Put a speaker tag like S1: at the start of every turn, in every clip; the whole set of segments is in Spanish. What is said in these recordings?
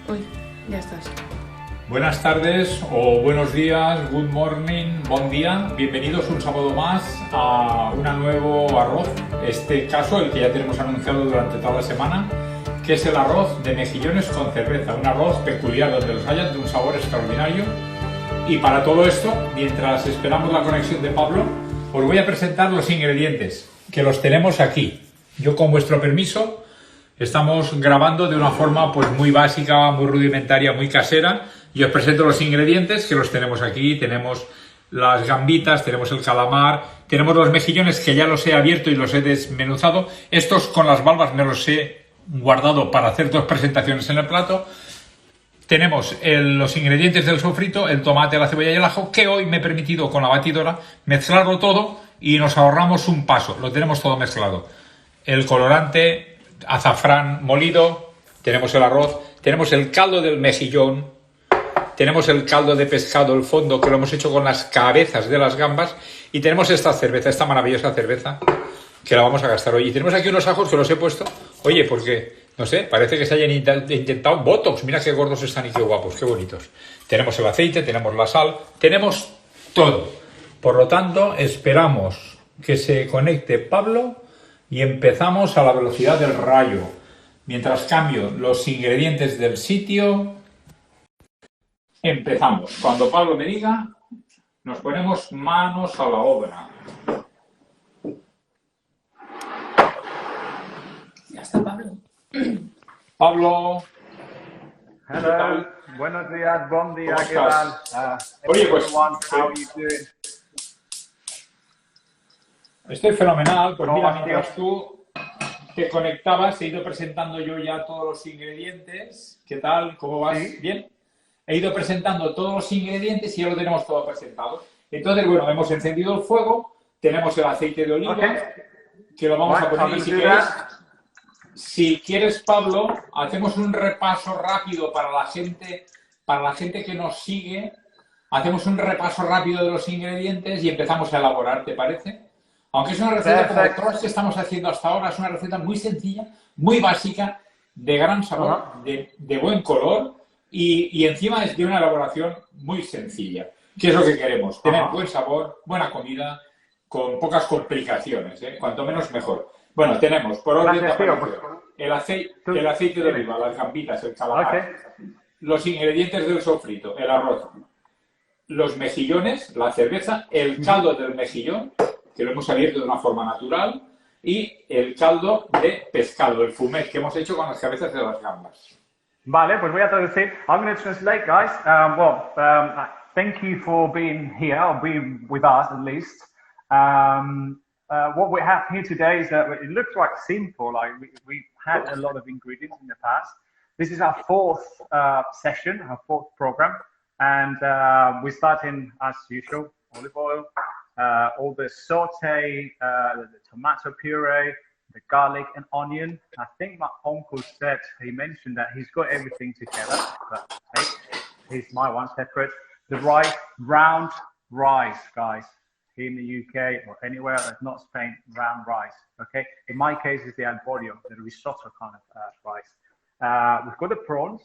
S1: Uy, ya estás.
S2: Buenas tardes o buenos días, good morning, buen día. Bienvenidos un sábado más a un nuevo arroz. Este caso, el que ya tenemos anunciado durante toda la semana, que es el arroz de mejillones con cerveza. Un arroz peculiar donde los hayan de un sabor extraordinario. Y para todo esto, mientras esperamos la conexión de Pablo, os voy a presentar los ingredientes, que los tenemos aquí. Yo, con vuestro permiso, estamos grabando de una forma pues muy básica, muy rudimentaria, muy casera, y os presento los ingredientes que los tenemos aquí. Tenemos las gambitas, tenemos el calamar, tenemos los mejillones que ya los he abierto y los he desmenuzado. Estos con las valvas me los he guardado para hacer dos presentaciones en el plato. Tenemos los ingredientes del sofrito, el tomate, la cebolla y el ajo, que hoy me he permitido con la batidora mezclarlo todo y nos ahorramos un paso. Lo tenemos todo mezclado. El colorante, azafrán molido, tenemos el arroz, tenemos el caldo del mejillón, tenemos el caldo de pescado, el fondo, que lo hemos hecho con las cabezas de las gambas, y tenemos esta cerveza, esta maravillosa cerveza, que la vamos a gastar hoy. Y tenemos aquí unos ajos que los he puesto, oye, porque, no sé, parece que se hayan intentado botox. Mira qué gordos están y qué guapos, qué bonitos. Tenemos el aceite, tenemos la sal, tenemos todo. Por lo tanto, esperamos que se conecte Pablo y empezamos a la velocidad del rayo. Mientras cambio los ingredientes del sitio, empezamos. Cuando Pablo me diga, nos ponemos manos a la obra.
S1: Ya está Pablo.
S2: Pablo.
S3: Hello, buenos días, buen día, ¿qué tal?
S2: Oye, pues,
S3: everyone, how are you doing?
S2: Estoy fenomenal. Pues mira,
S3: ¿Cómo
S2: mientras
S3: vas,
S2: tú te conectabas, he ido presentando yo ya todos los ingredientes. ¿Qué tal? ¿Cómo vas?
S3: Sí.
S2: ¿Bien? He ido presentando todos los ingredientes y ya lo tenemos todo presentado. Entonces, bueno, hemos encendido el fuego, tenemos el aceite de oliva, que lo vamos a poner. Y si quieres, Pablo, hacemos un repaso rápido para la gente que nos sigue. Hacemos un repaso rápido de los ingredientes y empezamos a elaborar, ¿te parece? Aunque es una receta como todas las que estamos haciendo hasta ahora, es una receta muy sencilla, muy básica, de gran sabor, de buen color y encima es de una elaboración muy sencilla. ¿Qué es lo que queremos? Tener buen sabor, buena comida, con pocas complicaciones, ¿eh? Cuanto menos mejor. Bueno, tenemos por orden de aparición el aceite de oliva, las gambitas, el calamar, los ingredientes del sofrito, el arroz, los mejillones, la cerveza, el caldo del mejillón, que lo hemos abierto de una forma natural, y el caldo de pescado, el fumet, que hemos hecho con las cabezas de las gambas.
S3: Vale, pues voy a traducir. I'm going to translate, guys. Thank you for being here, or being with us at least. What we have here today is that it looks quite simple. Like we had a lot of ingredients in the past. This is our fourth session, our fourth program, and we're starting as usual: olive oil, all the saute, the tomato puree, the garlic and onion. I think my uncle said, he mentioned that he's got everything together, but hey, here's my one separate. The rice, round rice, guys. Here in the UK or anywhere that's not Spain, round rice, okay? In my case, it's the arborio, the risotto kind of rice. We've got the prawns,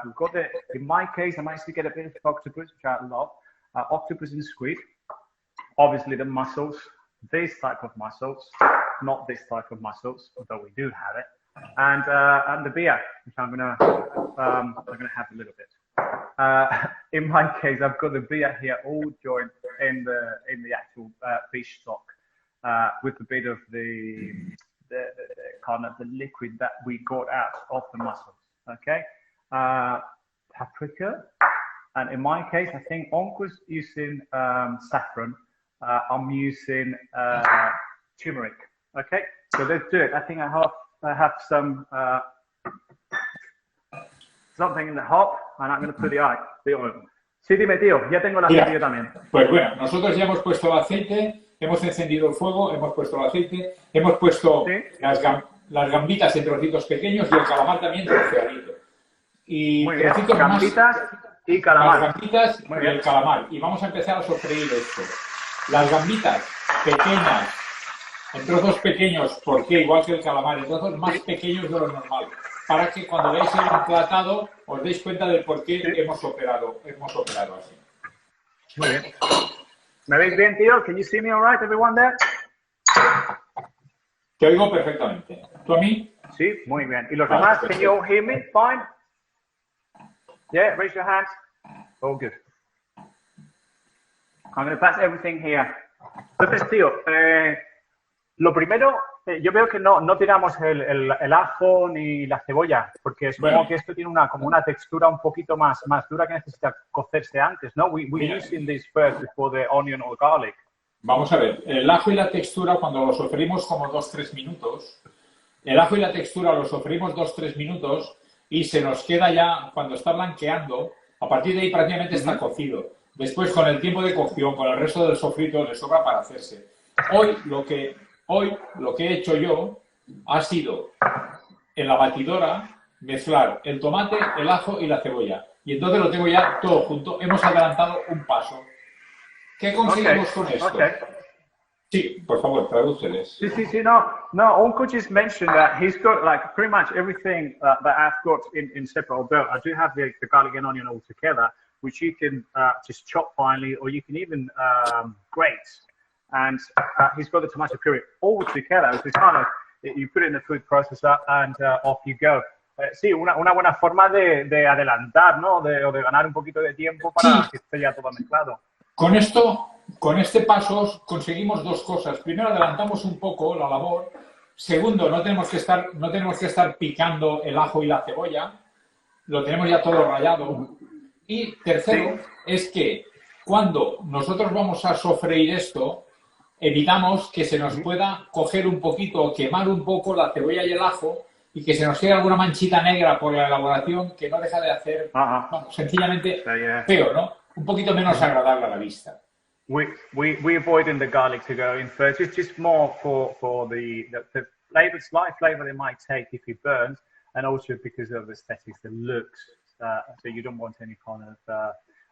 S3: we've got in my case, I managed to get a bit of octopus, which I love, octopus and squid, obviously the mussels, this type of mussels, not this type of mussels, although we do have it, and the beer, which I'm gonna have a little bit. In my case, I've got the beer here all joined in the actual fish stock with a bit of the kind of the liquid that we got out of the mussels. Okay, paprika, and in my case, I think Uncle's using saffron. I'm using turmeric. Okay, so let's do it. I think I have some. Something in the hop, and I'm going to put the oil. Sí, dime, tío, ya tengo el aceite yo también.
S2: Pues bueno, nosotros ya hemos puesto el aceite, hemos encendido el fuego, hemos puesto el aceite, hemos puesto las gambitas en trocitos pequeños y el calamar también troceadito. Y
S3: muy bien,
S2: trocitos
S3: gambitas
S2: más,
S3: y calamar.
S2: Las gambitas y el calamar. Y vamos a empezar a sofreír esto. Las gambitas pequeñas, en trozos pequeños, ¿por qué? Igual que el calamar, en trozos más pequeños de lo normal. para que cuando veáis el emplatado os deis cuenta del por qué hemos operado así.
S3: Muy bien. ¿Me veis bien, tío? Can you see me all right, everyone there?
S2: Te oigo perfectamente. ¿Tú a mí?
S3: Sí, muy bien. ¿Y los
S2: Vale,
S3: demás?
S2: perfecto.
S3: Can you all hear me? Fine? Yeah, raise your hands. All good. I'm going to pass everything here. Entonces, tío, lo primero, yo veo que no tiramos el ajo ni la cebolla, porque supongo que esto tiene como una textura un poquito más dura que necesita cocerse antes, ¿no? We using this first before the onion or garlic.
S2: Vamos a ver, el ajo y la textura cuando lo sofreímos como 2-3 minutos, el ajo y la textura lo sofreímos 2-3 minutos y se nos queda ya, cuando está blanqueando, a partir de ahí prácticamente está cocido. Después, con el tiempo de cocción, con el resto del sofrito, le sobra para hacerse. Hoy lo que he hecho yo ha sido, en la batidora, mezclar el tomate, el ajo y la cebolla. Y entonces lo tengo ya todo junto. Hemos adelantado un paso. ¿Qué conseguimos con esto?
S3: Okay.
S2: Sí, por favor, tradúceles.
S3: Sí, no. Uncle just mentioned that he's got like pretty much everything that I've got in separate. Although I do have the garlic and onion all together, which you can just chop finely, or you can even grate. And he's got the tomato puree all together. So it's kind of, you put it in the food processor and off you go. Sí, una buena forma de adelantar, ¿no? O de ganar un poquito de tiempo para que esté ya todo mezclado.
S2: Con este paso conseguimos dos cosas. Primero, adelantamos un poco la labor. Segundo, no tenemos que estar picando el ajo y la cebolla. Lo tenemos ya todo rallado. Y tercero, es que cuando nosotros vamos a sofreír esto, evitamos que se nos pueda coger un poquito o quemar un poco la cebolla y el ajo y que se nos quede alguna manchita negra por la elaboración que no deja de hacer, bueno, sencillamente feo, ¿no? Un poquito menos agradable a la vista.
S3: We avoiding the garlic to go in first. It's just more for the flavor, slight flavor they might take if it burns, and also because of the aesthetics, the looks. So you don't want any kind of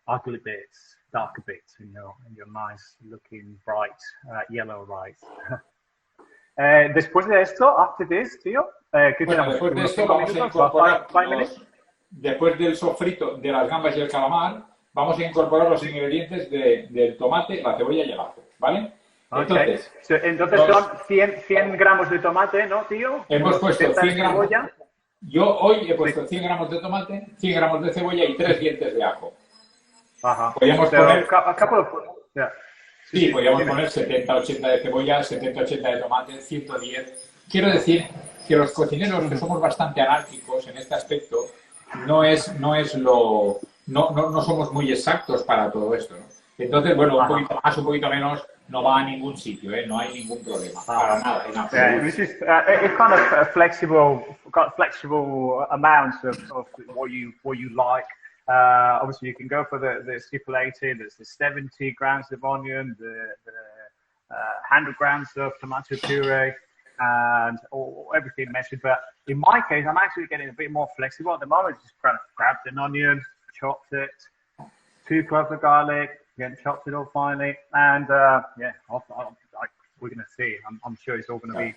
S3: ugly bits, darker bits in your nice looking bright yellow rice. Después de esto, after this, tío, ¿qué tenemos?
S2: Después de esto vamos a incorporar después del sofrito de las gambas y el calamar, vamos a incorporar los ingredientes del tomate, la cebolla y el ajo, ¿vale?
S3: Okay. Entonces son 100 gramos de tomate, ¿no, tío?
S2: Hemos puesto 100 gramos. Yo hoy he puesto 100 gramos de tomate, 100 gramos de cebolla y 3 dientes de ajo. Podríamos poner... Sí, podríamos poner 70-80 de cebolla, 70-80 de tomate, 110. Quiero decir que los cocineros, que somos bastante anárquicos en este aspecto, no somos muy exactos para todo esto, ¿no? Entonces, bueno, un poquito más, un poquito menos, no va a ningún sitio, ¿eh? No hay ningún problema, para nada.
S3: This is it's kind of flexible amounts of what you like. Obviously, you can go for the stipulated. There's the 70 grams of onion, the 100 grams of tomato puree, and everything measured. But in my case, I'm actually getting a bit more flexible at the moment. Just kind of grabbed an onion, chopped it, 2 cloves of garlic, again chopped it all finely, and we're going to see. I'm sure it's all going to be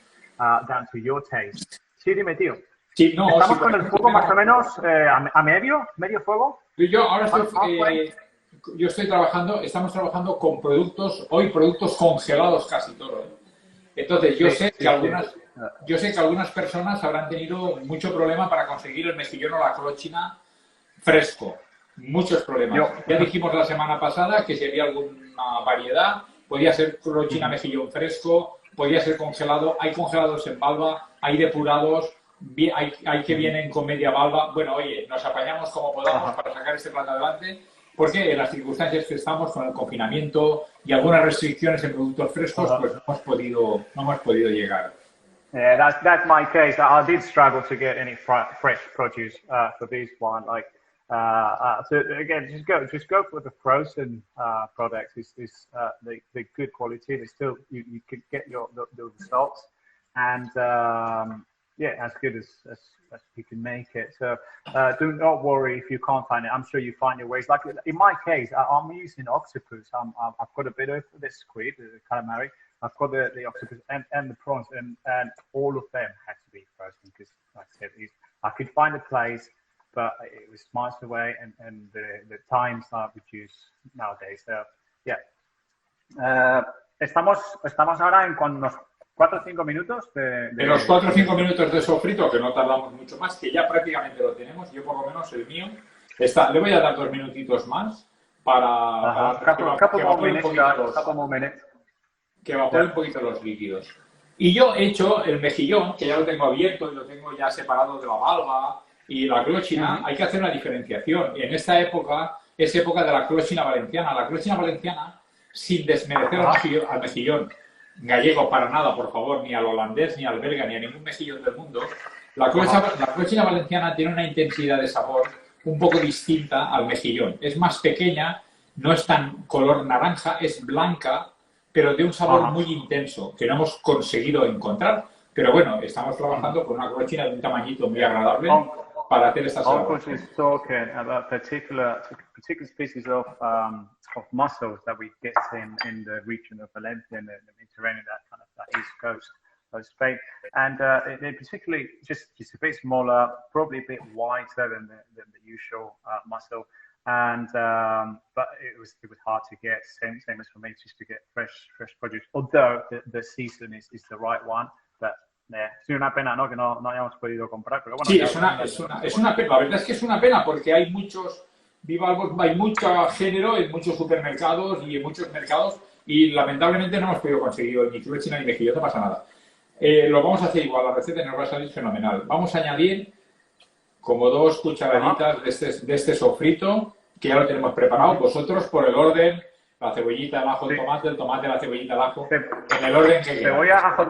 S3: down to your taste. Sí, dime, tío.
S2: Sí, no,
S3: estamos con el fuego más o menos a medio fuego.
S2: Estamos trabajando con productos congelados casi todos. Entonces, yo sé que algunas personas habrán tenido mucho problema para conseguir el mejillón o la colochina fresco. Muchos problemas. Ya dijimos la semana pasada que si había alguna variedad, podía ser colochina mejillón fresco, podía ser congelado. Hay congelados en valva, hay depurados. Hay que vienen con media valva. Bueno, oye, nos apañamos como podamos para sacar este plato adelante, porque en las circunstancias que estamos con el confinamiento y algunas restricciones en productos frescos, pues no hemos podido llegar.
S3: Yeah, that's my case. I did struggle to get any fresh produce for this one. Like, so again, just go for the frozen products. The good quality. They still you can get the results, and as good as you can make it. So do not worry if you can't find it. I'm sure you find your ways. Like in my case, I'm using octopus. I've got a bit of the squid, the calamari. I've got the octopus and the prawns, and all of them have to be frozen because, like I said, I could find a place, but it was miles away, and the times are reduced nowadays. So, yeah. Estamos ahora en unos 4 o 5 minutos de
S2: los 4 o 5 minutos de sofrito, que no tardamos mucho más, que ya prácticamente lo tenemos. Yo, por lo menos, el mío está. Le voy a dar 2 minutitos más para que evapore un poquito los líquidos. Y yo he hecho el mejillón, que ya lo tengo abierto y lo tengo ya separado de la valva y la clochina. Hay que hacer una diferenciación. En esta época es época de la clochina valenciana. La clochina valenciana, sin desmerecer al mejillón gallego para nada, por favor, ni al holandés, ni al belga, ni a ningún mejillón del mundo, la clochina valenciana tiene una intensidad de sabor un poco distinta al mejillón. Es más pequeña, no es tan color naranja, es blanca, pero de un sabor muy intenso, que no hemos conseguido encontrar. Pero bueno, estamos trabajando con una clochina de un tamañito muy agradable para hacer estas
S3: Arroz is talking about particular species of mussels that we get in the region of Valencia and the Mediterranean, that east coast of Spain, and it particularly just a bit smaller, probably a bit whiter than the usual mussel, and but it was hard to get. Same as for me, just to get fresh produce. Although the season is the right one, but sí, una pena, ¿no? Que no hayamos podido comprar, pero bueno.
S2: Sí, es una pena. La verdad es que es una pena porque hay muchos bivalvos, hay mucho género en muchos supermercados y en muchos mercados y lamentablemente no hemos podido conseguir ni clochina ni mejillón, no pasa nada. Lo vamos a hacer igual, la receta nos va a salir fenomenal. Vamos a añadir como 2 cucharaditas de este sofrito, que ya lo tenemos preparado. Vosotros, por el orden, la cebollita, el ajo, el tomate, la cebollita, el ajo, en el orden que quieras.
S3: Cebolla, ajo,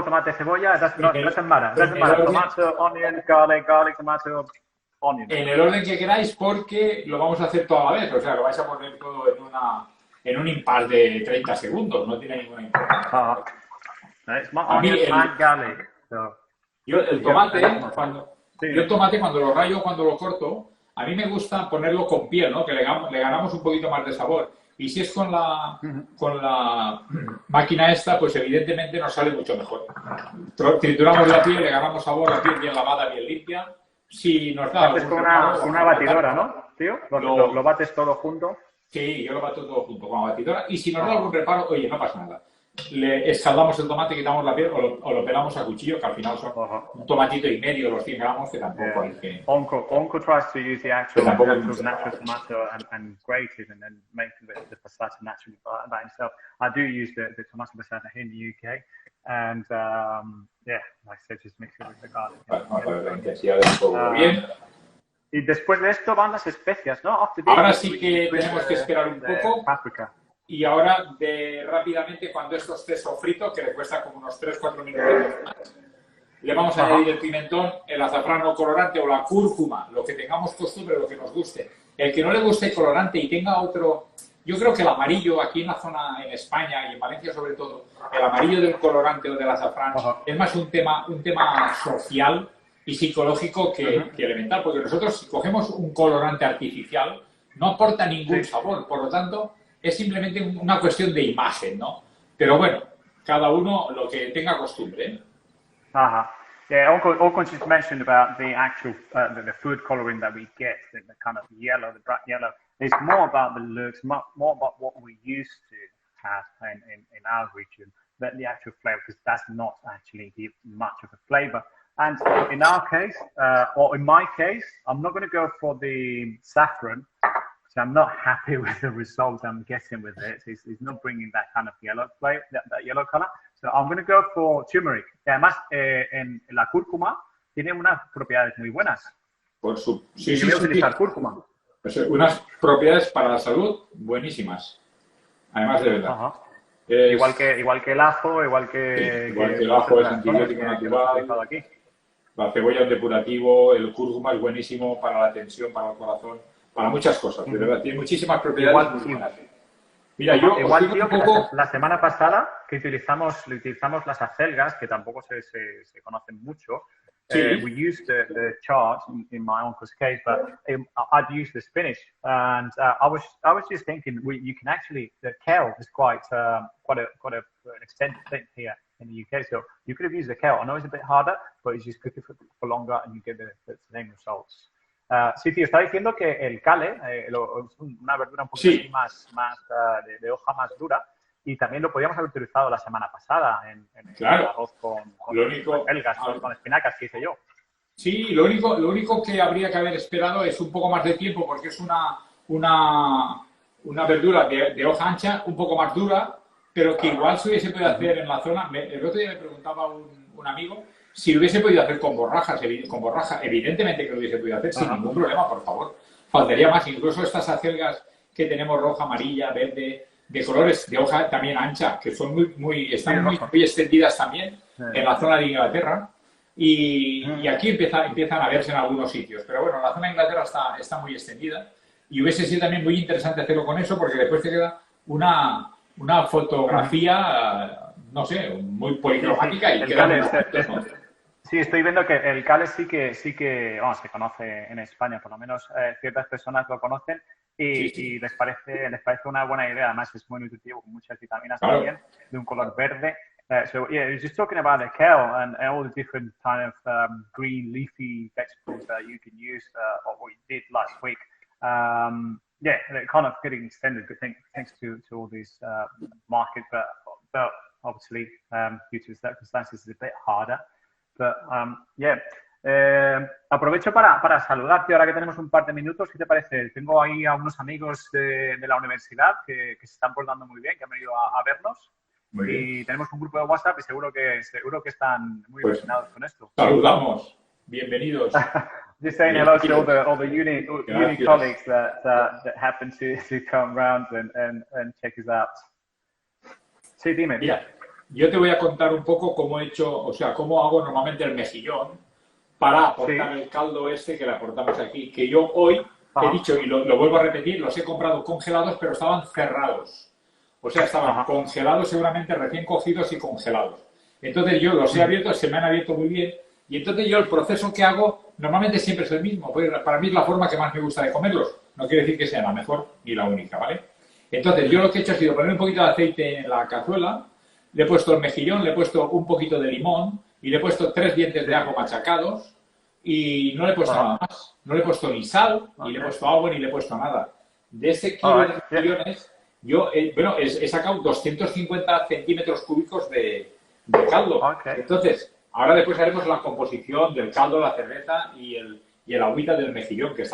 S3: tomate, cebolla, doesn't matter. Tomato, onion, garlic, tomato, onion.
S2: En el orden que queráis, porque lo vamos a hacer toda la vez. O sea, lo vais a poner todo en un impasse de 30 segundos. No tiene ninguna importancia. Yo el tomate, cuando lo rayo, cuando lo corto, a mí me gusta ponerlo con piel, ¿no? Que le ganamos un poquito más de sabor. Y si es con la máquina esta, pues evidentemente nos sale mucho mejor. Trituramos la piel, le ganamos sabor, la piel bien lavada, bien limpia. Si nos da
S3: haces con una batidora, ¿no, tío? Lo bates todo junto.
S2: Sí, yo lo bato todo junto con la batidora. Y si nos da algún reparo, oye, no pasa nada. Le escaldamos el tomate, quitamos la piel o lo pelamos a cuchillo, que al final son un tomatito y medio, los 100 gramos, que tampoco hay que...
S3: Uncle tries to use the actual natural tomato and grate it and then make the passata naturally by himself. I do use the tomato passata here in the UK and yeah, like I said, just mix it with the garlic.
S2: La intensidad del fuego bien.
S3: Y después de esto van las especias, ¿no?
S2: Ahora sí que tenemos que esperar un poco.
S3: Paprika.
S2: Y ahora, rápidamente, cuando esto esté sofrito, que le cuesta como unos 3-4 minutos, le vamos a añadir el pimentón, el azafrán no colorante o la cúrcuma, lo que tengamos costumbre, lo que nos guste. El que no le guste el colorante y tenga otro... Yo creo que el amarillo, aquí en la zona, en España y en Valencia sobre todo, el amarillo del colorante o del azafrán es más un tema social y psicológico que elemental, porque nosotros si cogemos un colorante artificial no aporta ningún sabor, por lo tanto... Es simplemente una cuestión de imagen, ¿no? Pero bueno, cada uno lo que tenga costumbre.
S3: Yeah, Uncle just mentioned about the actual the food coloring that we get, the kind of yellow, the bright yellow. It's more about the looks, more about what we used to have in our region than the actual flavor, because that's not actually give much of a flavor. And in our case, or in my case, I'm not going to go for the saffron. So I'm not happy with the result I'm getting with it. It's not bringing that kind of yellow flavor, that yellow color. So I'm going to go for turmeric. Y además, en la cúrcuma tiene unas propiedades muy buenas.
S2: Por su...
S3: Sí, voy a utilizar cúrcuma.
S2: Pues unas propiedades para la salud buenísimas. Además de verdad.
S3: Igual que el ajo, igual que
S2: el ajo es antibiótico natural.
S3: Aquí.
S2: La cebolla es depurativo, el cúrcuma es buenísimo para la tensión, para el corazón. Para muchas cosas, de verdad, tiene muchísimas propiedades. Mira,
S3: igual tío, que la semana pasada que utilizamos las acelgas, que tampoco se conocen mucho,
S2: Sí.
S3: we used the chard in my uncle's case, but I'd used the spinach, and I was just thinking you can actually the kale is quite an extended thing here in the UK, so you could have used the kale. I know it's a bit harder, but you just cook it for longer and you get the same results. Sí, tío, está diciendo que el kale es una verdura un poquito
S2: Sí.
S3: más de hoja más dura, y también lo podíamos haber utilizado la semana pasada en
S2: Claro.
S3: el arroz con belgas, con espinacas que hice yo.
S2: Sí, lo único que habría que haber esperado es un poco más de tiempo porque es una verdura de hoja ancha, un poco más dura, pero que igual se hubiese podido hacer en la zona. El otro día me preguntaba un amigo si lo hubiese podido hacer con borraja, evidentemente que lo hubiese podido hacer sin ningún problema, por favor. Faltaría más, incluso estas acelgas que tenemos roja, amarilla, verde, de colores de hoja también ancha, que son están muy extendidas también en la zona de Inglaterra. Y aquí empiezan a verse en algunos sitios. Pero bueno, la zona de Inglaterra está muy extendida y hubiese sido también muy interesante hacerlo con eso porque después te queda una fotografía, no sé, muy policromática y queda muy bonito, ¿no?
S3: Sí, estoy viendo que el kale sí que vamos, se conoce en España, por lo menos ciertas personas lo conocen y les parece una buena idea. Además es muy nutritivo, con muchas vitaminas también, de un color verde. So yeah, just talking about the kale and all the different kind of green leafy vegetables that you can use, or what you did last week. Yeah, they're kind of getting extended, but thanks to all these markets, but obviously due to the circumstances, it's a bit harder. But yeah. Aprovecho para saludarte ahora que tenemos un par de minutos. ¿Qué te parece? Tengo ahí a unos amigos de la universidad que se están portando muy bien, que han venido a vernos. Y tenemos un grupo de WhatsApp y seguro que están muy emocionados con esto.
S2: Saludamos. Bienvenidos.
S3: Just saying hello to all the uni colleagues that happen to come round and check us out. Sí, dime.
S2: Mira, yo te voy a contar un poco cómo cómo hago normalmente el mejillón para aportar el caldo que le aportamos aquí. Que yo hoy he dicho, y lo vuelvo a repetir, los he comprado congelados, pero estaban cerrados. O sea, estaban congelados, seguramente recién cogidos y congelados. Entonces yo los he abierto, se me han abierto muy bien. Y entonces yo el proceso que hago normalmente siempre es el mismo. Pues para mí es la forma que más me gusta de comerlos. No quiere decir que sea la mejor ni la única, ¿vale? Entonces yo lo que he hecho ha sido poner un poquito de aceite en la cazuela, le he puesto el mejillón, le he puesto un poquito de limón y le he puesto 3 dientes de ajo machacados y no le he puesto nada más. No le he puesto ni sal, ni le he puesto agua, ni le he puesto nada. De ese kilo de mejillones, yo he sacado 250 centímetros cúbicos de caldo. Entonces, ahora después haremos la composición del caldo, la cerveza y el agüita del mejillón, que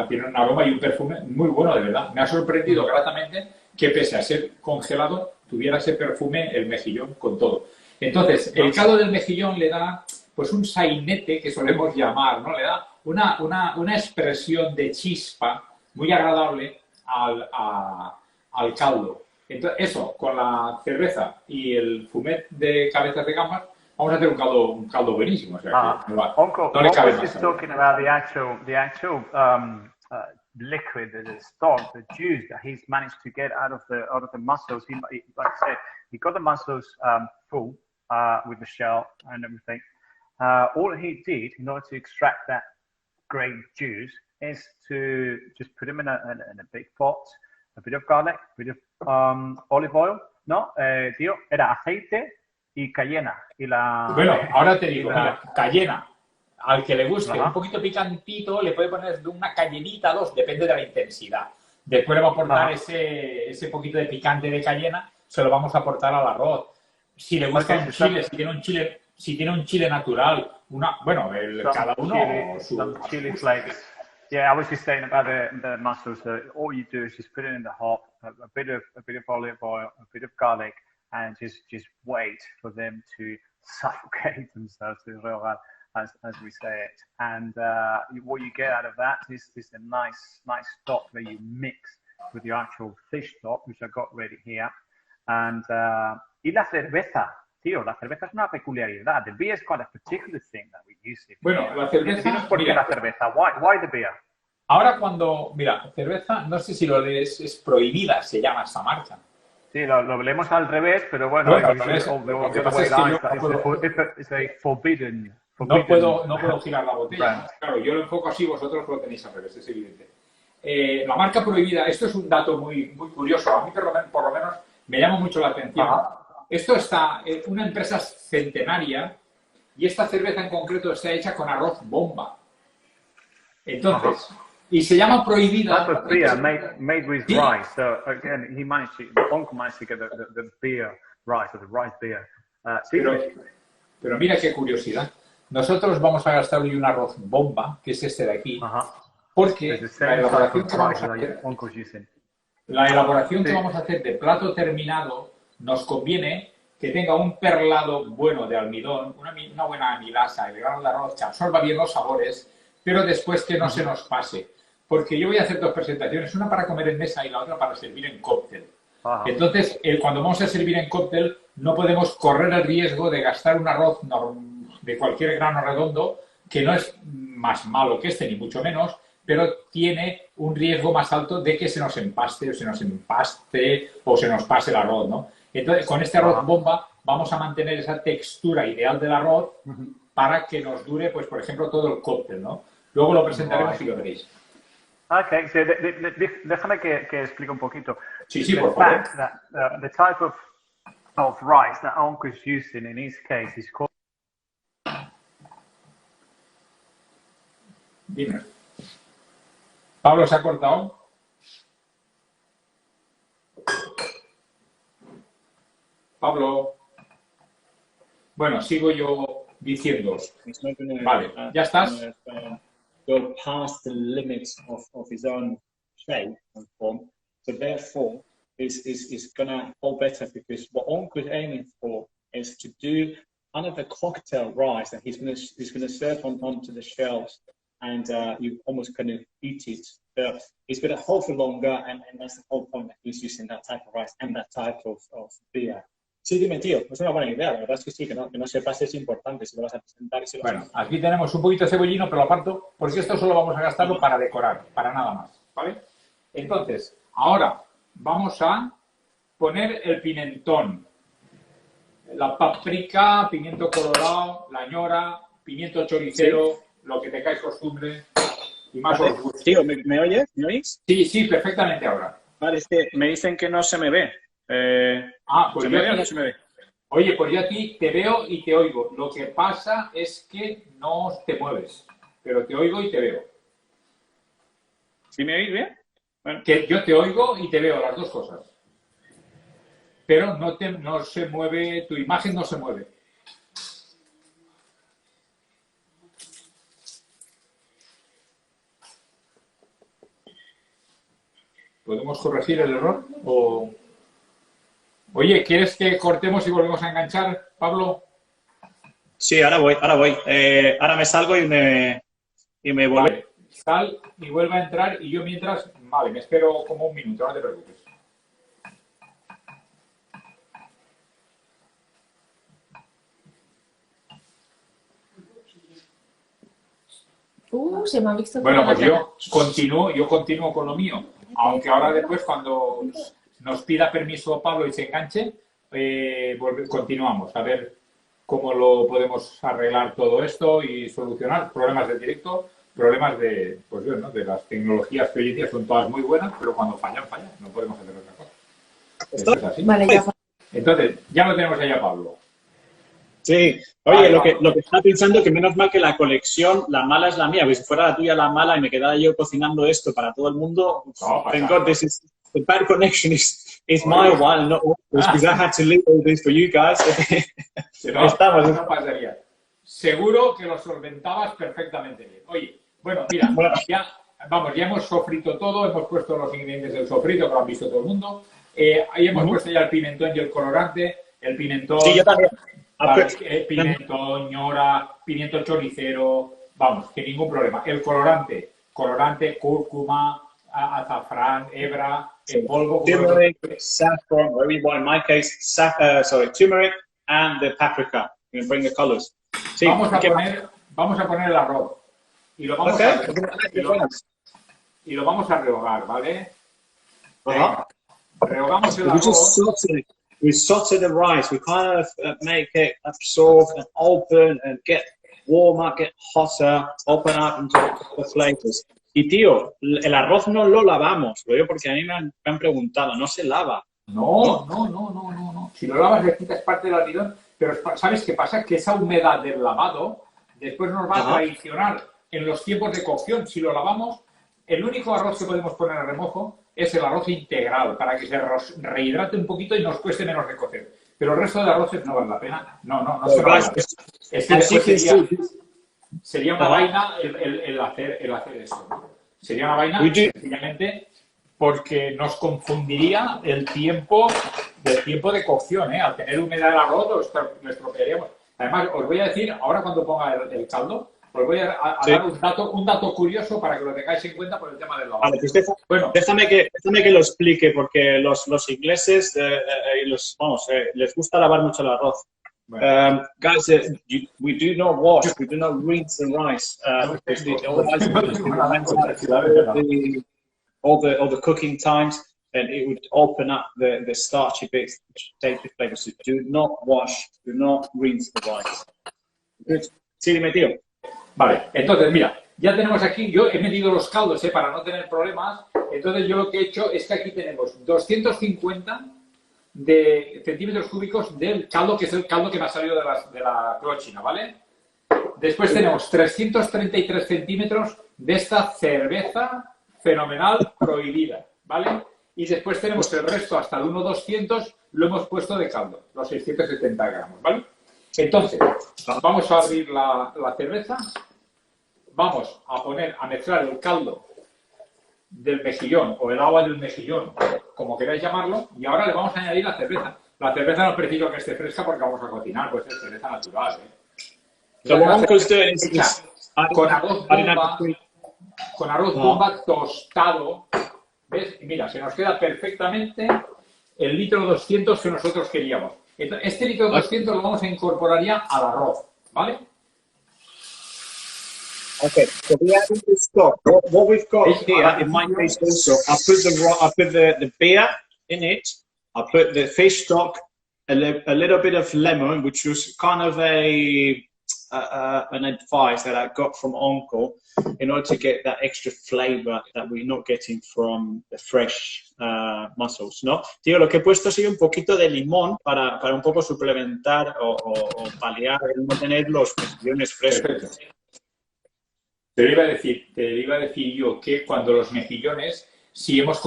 S2: tiene un aroma y un perfume muy bueno, de verdad. Me ha sorprendido gratamente que pese a ser congelado, tuviera ese perfume el mejillón con todo. Entonces, el caldo del mejillón le da pues un sainete que solemos llamar, ¿no? Le da una expresión de chispa muy agradable al caldo. Entonces, eso, con la cerveza y el fumet de cabezas de gambas, vamos a hacer un caldo buenísimo. O sea,
S3: Uncle,
S2: no le cabe más.
S3: Just talking about the actual liquid, the stock, the juice that he's managed to get out of the mussels. He, like I said, he got the mussels full with the shell and everything. All he did in order to extract that great juice is to just put them in a big pot, a bit of garlic, a bit of olive oil. No, tío, era aceite y cayena.
S2: Bueno, ahora te digo, mira, cayena. Al que le guste un poquito picantito, le puede poner de una cayenita, 2, depende de la intensidad. Después le va a aportar ese poquito de picante de cayena, se lo vamos a aportar al arroz. Si le gusta un chile, si tiene un chile natural, cada uno
S3: some chili flakes. Yeah, I was just saying about the mussels. All you do is just put it in the hot, a bit of olive oil, a bit of garlic, and just wait for them to suffocate themselves, as we say it. And what you get out of that is a nice stock that you mix with your actual fish stock, which I got ready here. And y la cerveza, tío, la cerveza es una peculiaridad. The beer is quite a particular thing that we use it.
S2: Bueno, la cerveza.
S3: ¿Por qué la cerveza? Why the beer?
S2: Ahora cerveza, no sé si lo lees, es prohibida, se llama esta marca.
S3: Sí, lo leemos al revés, pero bueno,
S2: lo que pasa es que
S3: it's a forbidden
S2: no puedo girar la botella. Claro, yo lo enfoco así, vosotros lo tenéis al revés, es evidente. La marca prohibida, esto es un dato muy, muy curioso, a mí por lo menos me llama mucho la atención. Esto está una empresa centenaria y esta cerveza en concreto está hecha con arroz bomba. Entonces, y se llama prohibida.
S3: That was beer made with rice. So again, Uncle managed to get the beer rice, or the rice beer.
S2: Pero mira qué curiosidad. Nosotros vamos a gastar hoy un arroz bomba, que es este de aquí, porque la elaboración que vamos a hacer de plato terminado nos conviene que tenga un perlado bueno de almidón, una buena amilasa, el grano de arroz que absorba bien los sabores, pero después que no se nos pase. Porque yo voy a hacer dos presentaciones, una para comer en mesa y la otra para servir en cóctel. Entonces, cuando vamos a servir en cóctel, no podemos correr el riesgo de gastar un arroz de cualquier grano redondo, que no es más malo que este, ni mucho menos, pero tiene un riesgo más alto de que se nos empaste o se nos pase el arroz, ¿no? Entonces, con este arroz bomba vamos a mantener esa textura ideal del arroz para que nos dure, pues, por ejemplo, todo el cóctel, ¿no? Luego lo presentaremos y lo veréis.
S3: Okay, so déjame que explique un poquito.
S2: Sí, por favor.
S3: The type of rice that Uncle is using in his case is called...
S2: Dime. ¿Pablo se ha cortado? Pablo. Bueno, sigo yo diciendo. Vale, ¿ya estás?
S4: Go past the limits of his own shape and form. So therefore, is gonna hold better, because what Uncle is aiming for is to do kind of a cocktail rice that he's gonna serve onto the shelves, and you almost kind of eat it. But it's gonna hold for longer, and that's the whole point that he's using that type of rice and that type of beer. Sí, dime, tío, es una buena idea, la verdad es que sí, que no se pase es importante si lo vas a presentar y si lo vas
S2: Bueno, aquí tenemos un poquito de cebollino, pero lo aparto, porque esto solo vamos a gastarlo para decorar, para nada más, ¿vale? Entonces, ahora vamos a poner el pimentón, la paprika, pimiento colorado, la ñora, pimiento choricero, lo que tengáis costumbre y más os gusta.
S4: Tío, ¿me oyes? ¿Me oís?
S2: Sí, perfectamente ahora.
S4: Vale, es que me dicen que no se me ve.
S2: Pues
S4: ¿Se me ve o no se me ve?
S2: Oye, pues yo a ti te veo y te oigo. Lo que pasa es que no te mueves, pero te oigo y te veo.
S4: ¿Sí me oís bien? Bueno.
S2: Que yo te oigo y te veo, las dos cosas. Pero no se mueve, tu imagen no se mueve. ¿Podemos corregir el error? Oye, ¿quieres que cortemos y volvemos a enganchar, Pablo?
S4: Sí, ahora voy. Ahora me salgo y me vuelvo.
S2: Vale, sal y vuelve a entrar y yo mientras... Vale, me espero como un minuto, no te preocupes.
S1: Se me ha visto.
S2: Bueno, pues yo continúo con lo mío. Aunque ahora después, cuando nos pida permiso Pablo y se enganche, continuamos a ver cómo lo podemos arreglar todo esto y solucionar problemas del directo, problemas de, pues bueno, de las tecnologías que hoy en día son todas muy buenas, pero cuando fallan. No podemos hacer otra cosa. Eso es así.
S1: Vale, ya.
S2: Entonces, ya lo tenemos allá, Pablo.
S4: Sí. Oye, lo que estaba pensando, que menos mal que la conexión, la mala es la mía, porque si fuera la tuya la mala y me quedara yo cocinando esto para todo el mundo, thank God, the bad connection is my one, not yours, because I had to leave all this for you guys.
S2: No pasaría. Seguro que lo solventabas perfectamente bien. Oye, bueno, mira, ya hemos sofrito todo, hemos puesto los ingredientes del sofrito, que lo han visto todo el mundo. Ahí hemos puesto ya el pimentón y el colorante. El pimentón...
S4: Sí, yo también.
S2: Vale, pimentón, ñora, pimiento choricero, vamos, que ningún problema. El colorante, cúrcuma, azafrán, hebra, en polvo.
S4: Turmeric, saffron, whatever you want. In my case, turmeric and the paprika. You can bring the colors. Sí,
S2: vamos a poner el arroz y lo vamos a rehogar, ¿vale? Rehogamos el arroz.
S4: We sauté the rice. We kind of make it absorb and open and get warmer, get hotter, open up into the flavors. Y tío, el arroz no lo lavamos, lo digo porque a mí me han preguntado, no se lava.
S2: No. Si lo lavas le quitas parte del almidón, pero ¿sabes qué pasa? Que esa humedad del lavado después nos va a traicionar en los tiempos de cocción. Si lo lavamos, el único arroz que podemos poner a remojo es el arroz integral, para que se rehidrate un poquito y nos cueste menos de cocer. Pero el resto de arroces no vale la pena. No se vale la pena. Es que después sería una vaina el hacer esto, ¿no? Sería una vaina sencillamente porque nos confundiría el tiempo de cocción, ¿eh? Al tener humedad el arroz lo estropearíamos. Además, os voy a decir, ahora cuando ponga el caldo, os voy a dar un dato curioso para que lo tengáis en cuenta por el tema del lavado.
S4: Vale, pues déjame que lo explique, porque los ingleses les gusta lavar mucho el arroz. Guys, we do not wash, we do not rinse the rice, because all the cooking times, and it would open up the starchy bits, which take the flavor. So do not wash, do not rinse the rice. Good. Sí, dime, tío.
S2: Vale, entonces, mira, ya tenemos aquí, yo he medido los caldos para no tener problemas, entonces yo lo que he hecho es que aquí tenemos 250 de centímetros cúbicos del caldo, que es el caldo que me ha salido de la clochina, ¿vale? Después tenemos 333 centímetros de esta cerveza fenomenal prohibida, ¿vale? Y después tenemos el resto, hasta el 1,200, lo hemos puesto de caldo, los 670 gramos, ¿vale? Entonces, vamos a abrir la cerveza, vamos a mezclar el caldo del mejillón o el agua del mejillón, como queráis llamarlo, y ahora le vamos a añadir la cerveza. La cerveza no preciso que esté fresca porque vamos a cocinar, pues es cerveza natural, con arroz bomba tostado, ¿ves? Y mira, se nos queda perfectamente el litro 200 que nosotros queríamos. Entonces, este litro 200 lo vamos a incorporar ya al arroz, ¿vale?
S4: Okay, so we add the stock. What we've got here, in my case also, I put the beer in it. I put the fish stock, a little bit of lemon, which was kind of an advice that I got from Uncle, in order to get that extra flavor that we're not getting from the fresh mussels, ¿no? Tío, lo que he puesto ha sido un poquito de limón para un poco suplementar o paliar el no tener los mejillones frescos.
S2: Te iba a decir yo que cuando los mejillones, si no hemos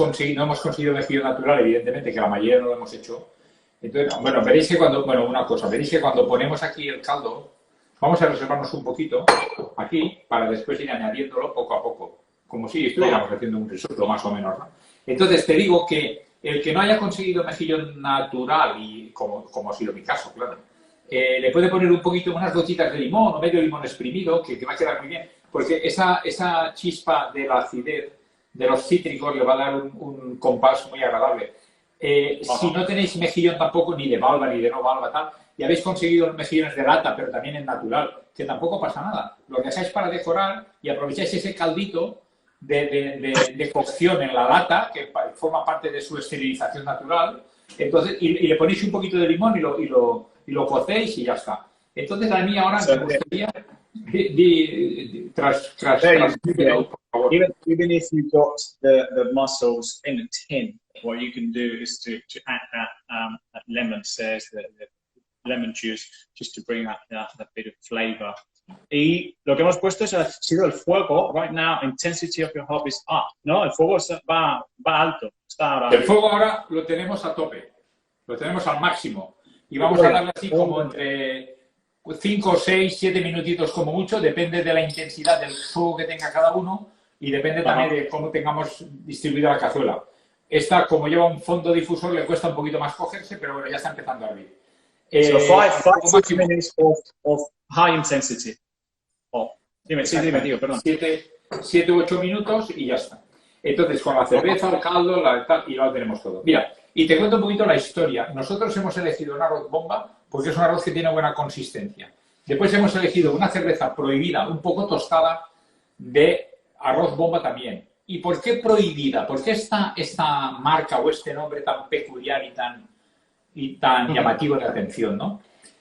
S2: conseguido mejillón natural, evidentemente que la mayoría no lo hemos hecho. Entonces, bueno, veréis que cuando ponemos aquí el caldo, vamos a reservarnos un poquito aquí para después ir añadiéndolo poco a poco, como si estuviéramos haciendo un risotto más o menos, ¿no? Entonces te digo que el que no haya conseguido mejillón natural, y como ha sido mi caso, claro, le puede poner un poquito, unas gotitas de limón o medio limón exprimido, que va a quedar muy bien, porque esa chispa de la acidez de los cítricos le va a dar un compás muy agradable. Si no tenéis mejillón tampoco, ni de valva ni de no valva, tal, y habéis conseguido mejillones de lata, pero también en natural, que tampoco pasa nada. Lo que hacéis para decorar y aprovecháis ese caldito de cocción en la lata, que forma parte de su esterilización natural, entonces, y le ponéis un poquito de limón y lo cocéis y ya está. Entonces, a mí ahora me gustaría...
S4: Even if you got the mussels in a tin, what you can do is to add that lemon zest, the lemon juice, just to bring out that bit of flavor. Y lo que hemos puesto ha sido el fuego. Right now, intensity of your hob is up. No, el fuego va alto.
S2: El fuego ahora lo tenemos a tope, lo tenemos al máximo. Y vamos a darle así como entre 5, 6, 7 minutitos como mucho, depende de la intensidad del fuego que tenga cada uno y depende también de cómo tengamos distribuida la cazuela. Esta, como lleva un fondo difusor, le cuesta un poquito más cogerse, pero bueno, ya está empezando a hervir.
S4: So 5 minutes of high intensity. Dime, tío, perdón.
S2: 7 u 8 minutos y ya está. Entonces, con la cerveza, el caldo, y ya lo tenemos todo. Mira, y te cuento un poquito la historia. Nosotros hemos elegido un arroz bomba porque es un arroz que tiene buena consistencia. Después hemos elegido una cerveza prohibida, un poco tostada, de arroz bomba también. ¿Y por qué prohibida? ¿Por qué esta marca o este nombre tan peculiar y tan llamativo de atención, ¿no?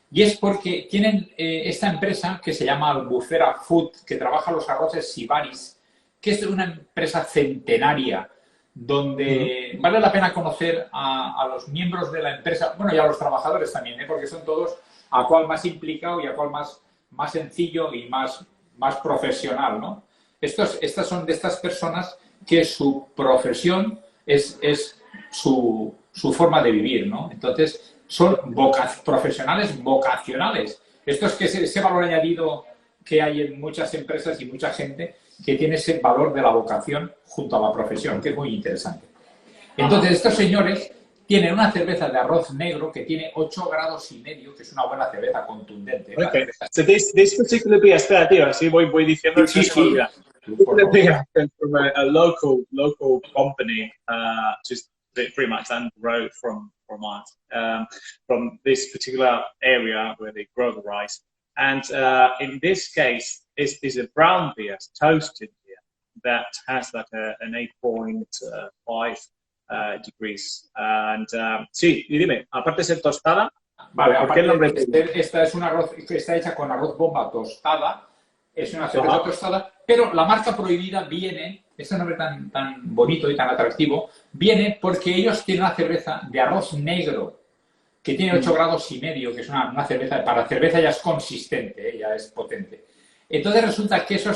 S2: Y es porque tienen esta empresa que se llama Albufera Food, que trabaja los arroces Sibaris, que es una empresa centenaria, donde vale la pena conocer a los miembros de la empresa, bueno, y a los trabajadores también, porque son todos a cual más implicado y a cual más sencillo y más profesional, ¿no? Estas son de estas personas que su profesión es su forma de vivir, ¿no? Entonces, son profesionales vocacionales. Esto es que ese valor añadido que hay en muchas empresas y mucha gente que tiene ese valor de la vocación junto a la profesión, que es muy interesante. Entonces, estos señores tienen una cerveza de arroz negro que tiene 8 grados y medio, que es una buena cerveza contundente.
S4: Okay, so this particular beer, espera, tío, así voy diciendo.
S2: Sí, sí.
S4: This particular beer comes from a local company, just pretty much down the road from us, from this particular area where they grow the rice. And in this case, is a brown beer, toasted beer, that has like an 8.5 degrees. And sí, y dime, aparte de ser tostada,
S2: vale,
S4: ¿por qué el nombre?
S2: Esta es un arroz que está hecha con arroz bomba tostada, es una cerveza tostada, pero la marca prohibida viene, este nombre tan bonito y tan atractivo, viene porque ellos tienen una cerveza de arroz negro que tiene 8 grados y medio, que es una cerveza, para cerveza ya es consistente, ya es potente. Entonces resulta que eso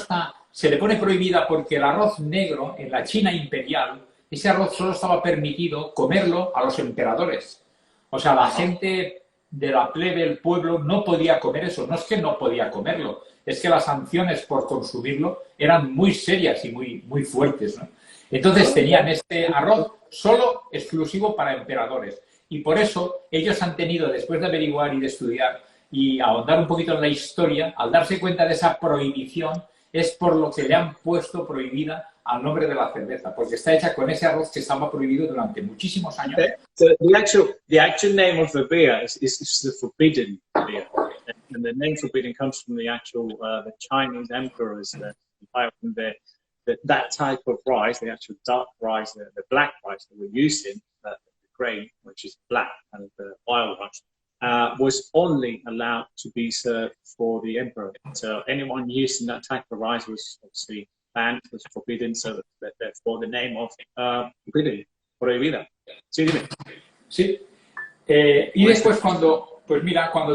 S2: se le pone prohibida porque el arroz negro en la China imperial, ese arroz solo estaba permitido comerlo a los emperadores. O sea, la gente de la plebe, el pueblo, no podía comer eso. No es que no podía comerlo, es que las sanciones por consumirlo eran muy serias y muy fuertes, ¿no? Entonces tenían este arroz solo exclusivo para emperadores. Y por eso ellos han tenido, después de averiguar y de estudiar y ahondar un poquito en la historia, al darse cuenta de esa prohibición, es por lo que le han puesto prohibida al nombre de la cerveza, porque está hecha con ese arroz que estaba prohibido durante muchísimos años.
S4: Okay. So the actual name of the beer is the forbidden beer, and the name forbidden comes from the actual the Chinese emperors that type of rice, the actual dark rice, the black rice that we're using, the grain, which is black, and the wild rice, was only allowed to be served for the emperor. So anyone using that type of rice was obviously banned, was forbidden, so that therefore the name of forbidden, prohibida. Sí, dime.
S2: Sí. Y después cuando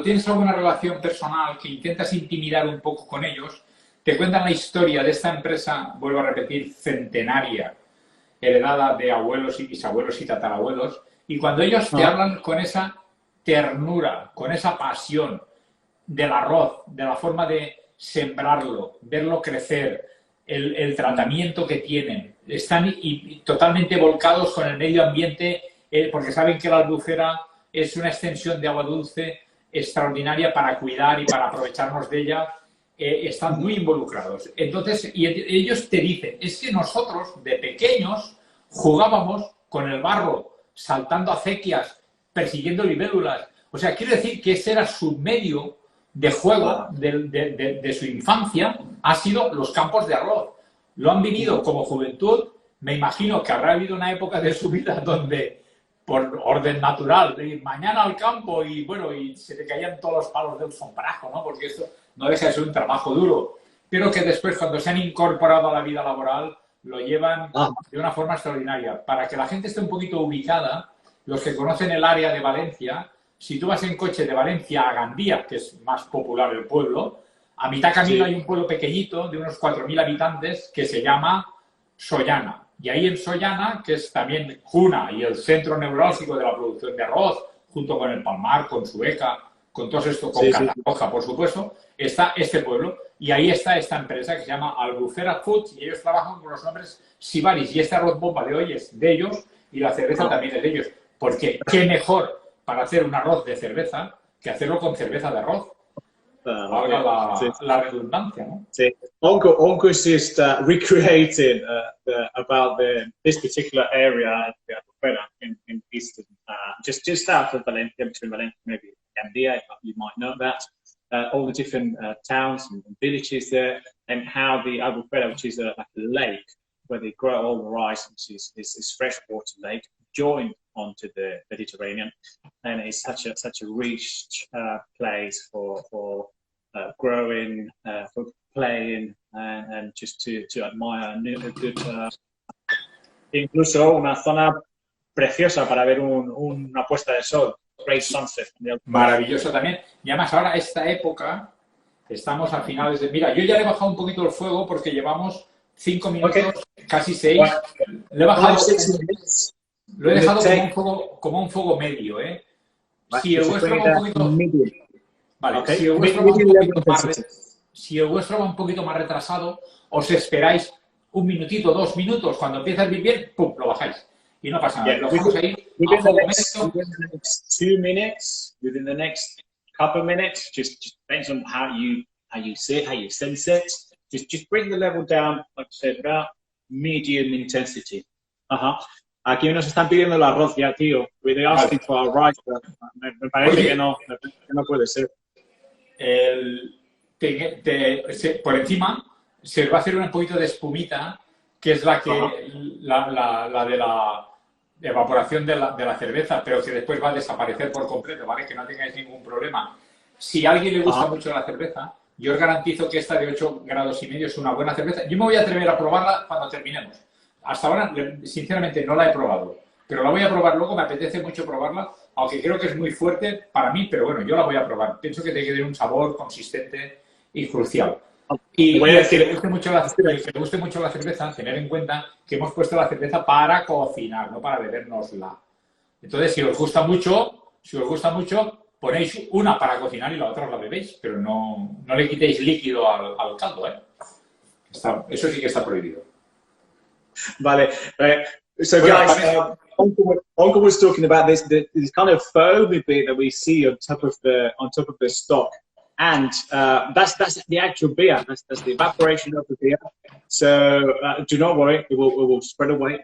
S2: tienes alguna relación personal que intentas intimidar un poco con ellos, te cuentan la historia de esta empresa, vuelvo a repetir, centenaria, heredada de abuelos y bisabuelos y tatarabuelos, y cuando ellos te hablan con esa ternura, con esa pasión del arroz, de la forma de sembrarlo, verlo crecer, el tratamiento que tienen, están totalmente volcados con el medio ambiente, porque saben que la albufera es una extensión de agua dulce extraordinaria para cuidar y para aprovecharnos de ella. Están muy involucrados. Entonces, y ellos te dicen, es que nosotros de pequeños jugábamos con el barro, saltando acequias, persiguiendo libélulas. O sea, quiero decir que ese era su medio de juego de su infancia, ha sido los campos de arroz. Lo han vivido como juventud. Me imagino que habrá habido una época de su vida donde, por orden natural, de ir mañana al campo y se te caían todos los palos del sombrajo, ¿no? Porque esto no deja de ser un trabajo duro, pero que después, cuando se han incorporado a la vida laboral, lo llevan de una forma extraordinaria. Para que la gente esté un poquito ubicada, los que conocen el área de Valencia, si tú vas en coche de Valencia a Gandía, que es más popular el pueblo, a mitad camino hay un pueblo pequeñito de unos 4.000 habitantes que se llama Sollana. Y ahí en Sollana, que es también cuna y el centro neurálgico de la producción de arroz, junto con el Palmar, con Sueca, con todo esto, con Catarroja, por supuesto, está este pueblo. Y ahí está esta empresa que se llama Albufera Foods y ellos trabajan con los nombres Sibaris. Y este arroz bomba de hoy es de ellos y la cerveza también es de ellos. Porque qué mejor para hacer un arroz de cerveza que hacerlo con cerveza de arroz. Valga la redundancia, ¿no?
S4: Sí. Uncle's just recreating about this particular area, the Albufera in eastern, just south of Valencia, between Valencia maybe Gandía, you might know that. All the different towns and villages there, and how the Albufera, which is like a lake where they grow all the rice, which is this freshwater lake, joined onto the Mediterranean, and it's such a rich place for growing, for playing, and just to admire a good, incluso una zona preciosa para ver una puesta de sol. Great sunset.
S2: Maravilloso también. Y además ahora esta época, estamos a finales de... Mira, yo ya le he bajado un poquito el fuego porque llevamos 5 minutos, casi 6. Le he bajado... Lo he dejado como un fuego medio, ¿eh? Si el vuestro va un poquito... Vale, si el vuestro va un poquito más retrasado, os esperáis 1 minutito, 2 minutos. Cuando empieza a hervir bien, ¡pum!, lo bajáis. Y no pasa nada. Lo dejamos ahí a fuego medio.
S4: Within the next 2 minutes, within the next couple of minutes, just depends on how you see it, how you sense it. Just bring the level down, like I said, about medium intensity. Aquí nos están pidiendo el arroz ya, tío. We're asking for our rice, pero me parece que no puede ser.
S2: Por encima se va a hacer un poquito de espumita, que es la de la evaporación de la cerveza, pero que después va a desaparecer por completo, ¿vale? Que no tengáis ningún problema. Si a alguien le gusta mucho la cerveza, yo os garantizo que esta de 8,5 grados es una buena cerveza. Yo me voy a atrever a probarla cuando terminemos. Hasta ahora, sinceramente, no la he probado, pero la voy a probar luego. Me apetece mucho probarla, aunque creo que es muy fuerte para mí, pero bueno, yo la voy a probar. Pienso que tiene que tener un sabor consistente y crucial. Y voy a decir, que le guste mucho la cerveza, tener en cuenta que hemos puesto la cerveza para cocinar, no para bebérnosla. Entonces, si os gusta mucho, ponéis una para cocinar y la otra os la bebéis, pero no le quitéis líquido al caldo, ¿eh? Eso sí que está prohibido.
S4: Vale. So guys, Uncle was talking about this kind of foamy bit that we see on top of the stock, and that's the actual beer. That's the evaporation of the beer. So do not worry, it will spread away.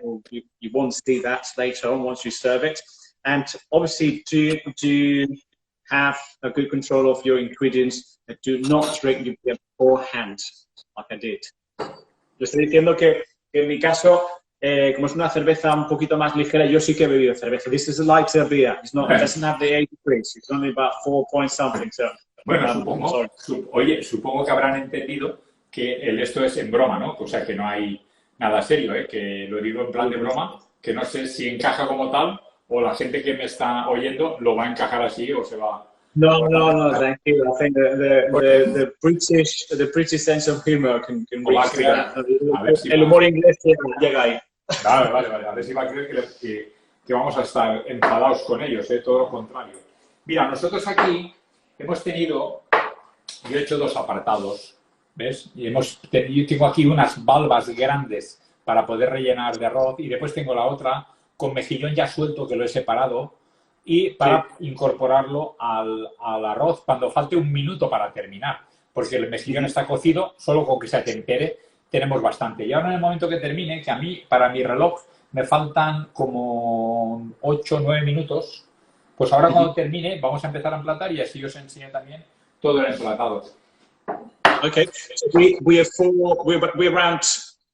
S4: You won't see that later on once you serve it. And obviously, do have a good control of your ingredients. And do not drink your beer beforehand, like I did. Yo estoy diciendo que en mi caso, como es una cerveza un poquito más ligera, yo sí que he bebido cerveza. This is a lighter beer. It doesn't have the 80 degrees. It's only about 4 point something. So,
S2: bueno, supongo que habrán entendido que esto es en broma, ¿no? O sea, que no hay nada serio, ¿eh? Que lo digo en plan de broma, que no sé si encaja como tal o la gente que me está oyendo lo va a encajar así o se va...
S4: No, tranquilo. I think the British sense of humor can reach to that. El humor inglés llega ahí.
S2: Vale. A ver si va a creer que vamos a estar enfadados con ellos, ¿eh? Todo lo contrario. Mira, nosotros aquí hemos tenido... Yo he hecho 2 apartados, ¿ves? Y yo tengo aquí unas valvas grandes para poder rellenar de arroz y después tengo la otra con mejillón ya suelto que lo he separado y para incorporarlo al arroz cuando falte 1 minuto para terminar, porque el mejillón está cocido, solo con que se atempere tenemos bastante. Y ahora en el momento que termine, que a mí, para mi reloj, me faltan como 8 o 9 minutos, pues ahora cuando termine vamos a empezar a emplatar y así os enseño también todo el emplatado.
S4: Okay, so we're around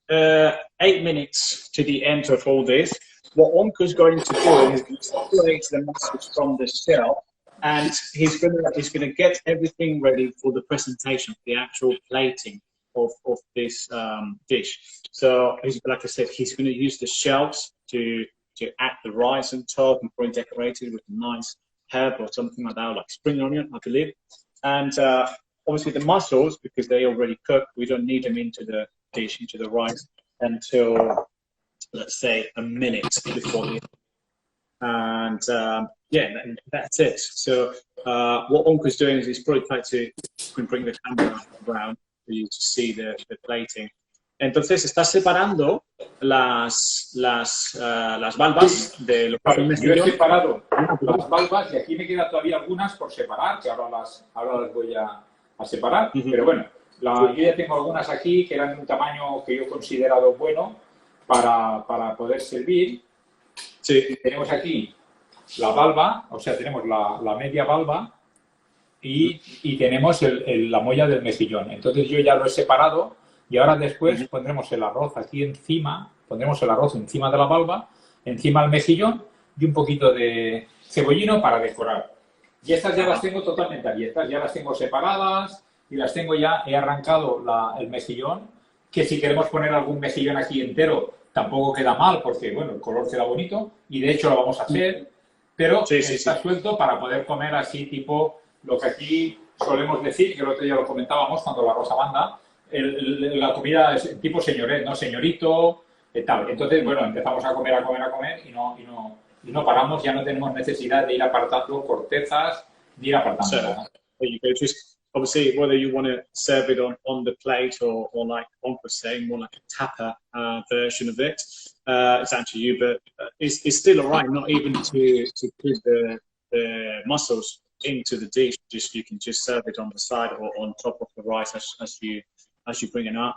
S4: 8 minutes to the end of all this. What Onka's going to do is separate the mussels from the shell, and he's gonna get everything ready for the presentation, the actual plating of this dish. So, like I said, he's going to use the shells to add the rice on top and probably decorate it with a nice herb or something like that, like spring onion, I believe. And obviously the mussels, because they already cooked, we don't need them into the dish, into the rice, until, let's say, a minute before the and yeah, that's it. So what Onka's doing is he's probably trying to bring the camera around for you to see the plating. Entonces está separando las valvas de los
S2: mejillones. Yo he separado las valvas y aquí me quedan todavía algunas por separar, que ahora las voy a separar. Pero bueno, yo ya tengo algunas aquí que eran de un tamaño que yo he considerado bueno para poder servir. Sí. Tenemos aquí la valva, o sea, tenemos la media valva y tenemos la molla del mejillón. Entonces yo ya lo he separado y ahora después pondremos el arroz aquí encima, pondremos el arroz encima de la valva, encima del mejillón y un poquito de cebollino para decorar. Y estas ya las tengo totalmente abiertas, ya las tengo separadas y las tengo ya, he arrancado el mejillón, que si queremos poner algún mejillón aquí entero, tampoco queda mal porque, bueno, el color queda bonito y de hecho lo vamos a hacer, pero está suelto para poder comer así tipo lo que aquí solemos decir, que el otro día lo comentábamos cuando la Rosa Banda, la comida es tipo señoret, ¿no? Señorito, tal. Entonces, bueno, empezamos a comer y no paramos, ya no tenemos necesidad de ir apartando cortezas, ni ir apartando nada.
S4: You go just obviously whether you want to serve it on the plate or like Onk was saying, more like a tapa version of it. It's actually you, but it's still all right. Not even to put the mussels into the dish. Just you can just serve it on the side or on top of the rice as you bring it up.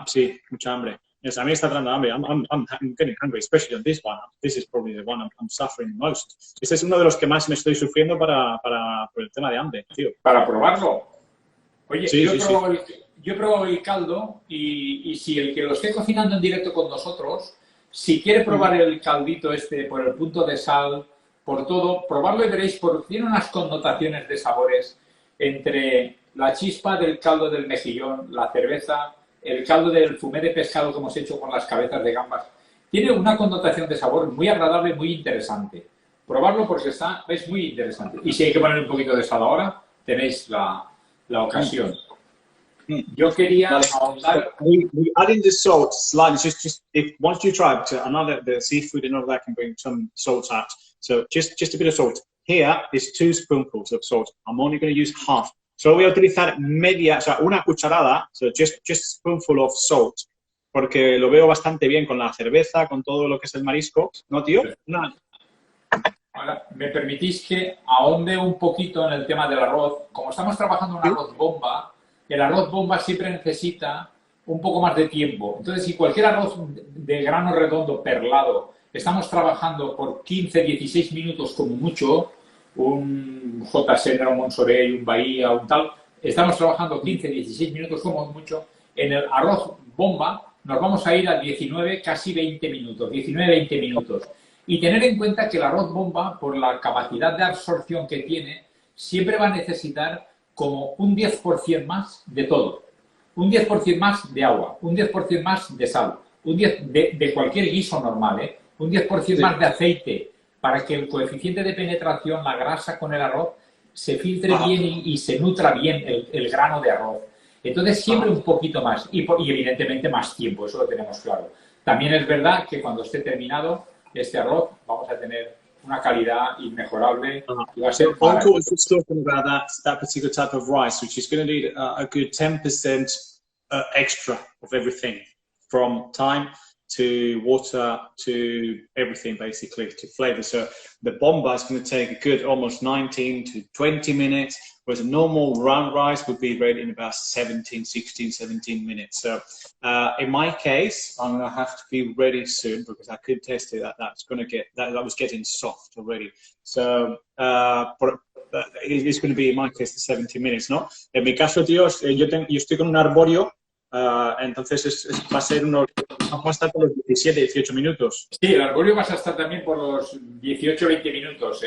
S4: Sí, mucha hambre. Yes, a mí está dando hambre. I'm getting hungry, especially on this one. This is probably the one I'm suffering most. Este es uno de los que más me estoy sufriendo por el tema de hambre, tío.
S2: Para probarlo. Oye,
S4: sí,
S2: yo he probado el caldo y si el que lo esté cocinando en directo con nosotros, si quiere probar el caldito este por el punto de sal, por todo, probarlo y veréis, porque tiene unas connotaciones de sabores entre la chispa del caldo del mejillón, la cerveza, el caldo del fumé de pescado que hemos hecho con las cabezas de gambas. Tiene una connotación de sabor muy agradable, muy interesante. Probarlo porque es muy interesante. Y si hay que poner un poquito de sal ahora, tenéis la ocasión. Yo quería ahondar.
S4: We adding the salt slightly. Just if once you try the seafood and all that can bring some salt out. So just a bit of salt. Here is 2 spoonfuls of salt. I'm only going to use half. Solo voy a utilizar media, o sea, una cucharada, so just a spoonful of salt, porque lo veo bastante bien con la cerveza, con todo lo que es el marisco. ¿No, tío? No.
S2: Ahora, me permitís que ahonde un poquito en el tema del arroz. Como estamos trabajando en un arroz bomba, el arroz bomba siempre necesita un poco más de tiempo. Entonces, si cualquier arroz de grano redondo perlado estamos trabajando por 15, 16 minutos como mucho, un JSN, un Monsoré, un Bahía, un tal, estamos trabajando 15, 16 minutos como mucho. En el arroz bomba nos vamos a ir a 19, casi 20 minutos, 19, 20 minutos. Y tener en cuenta que el arroz bomba, por la capacidad de absorción que tiene, siempre va a necesitar como un 10% más de todo. Un 10% más de agua, un 10% más de sal, un 10% de cualquier guiso normal, un 10% más de aceite, para que el coeficiente de penetración, la grasa con el arroz, se filtre bien y se nutra bien el grano de arroz. Entonces, siempre un poquito más y evidentemente más tiempo, eso lo tenemos claro. También es verdad que cuando esté terminado este arroz, vamos a tener una calidad inmejorable. Y va a ser
S4: Uncle was just talking about that particular type of rice, which is going to need a good 10% extra of everything, from time to water to everything, basically, to flavor. So the bomba is going to take a good almost 19 to 20 minutes, whereas a normal round rice would be ready in about 16, 17 minutes. So in my case, I'm going to have to be ready soon because I could test it that that was getting soft already. So it's going to be, in my case, the 70 minutes, ¿no? En mi caso, tío, yo estoy con un arborio. Entonces va a ser vamos a estar por los 17, 18 minutos.
S2: Sí, el arborio vas a estar también por los 18, 20 minutos.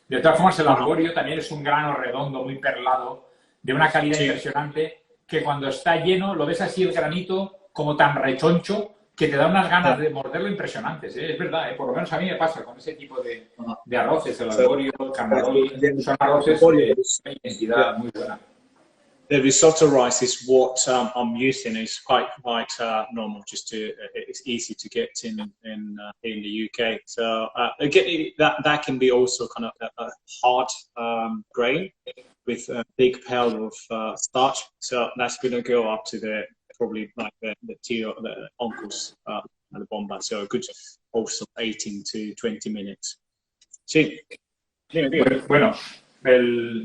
S2: De todas formas, el arborio también es un grano redondo, muy perlado, de una calidad impresionante, que cuando está lleno, lo ves así el granito como tan rechoncho, que te da unas ganas de morderlo impresionantes. Es verdad, por lo menos a mí me pasa con ese tipo de arroces, el arborio, el carnaroli, son arroces de una identidad muy buena.
S4: The risotto rice is what I'm using. It's quite normal. It's easy to get in the UK. So again, that can be also kind of a hard grain with a big pail of starch. So that's going to go up to probably like the uncles and the bomba. So a good also 18 to 20 minutes. Sí.
S2: Bueno,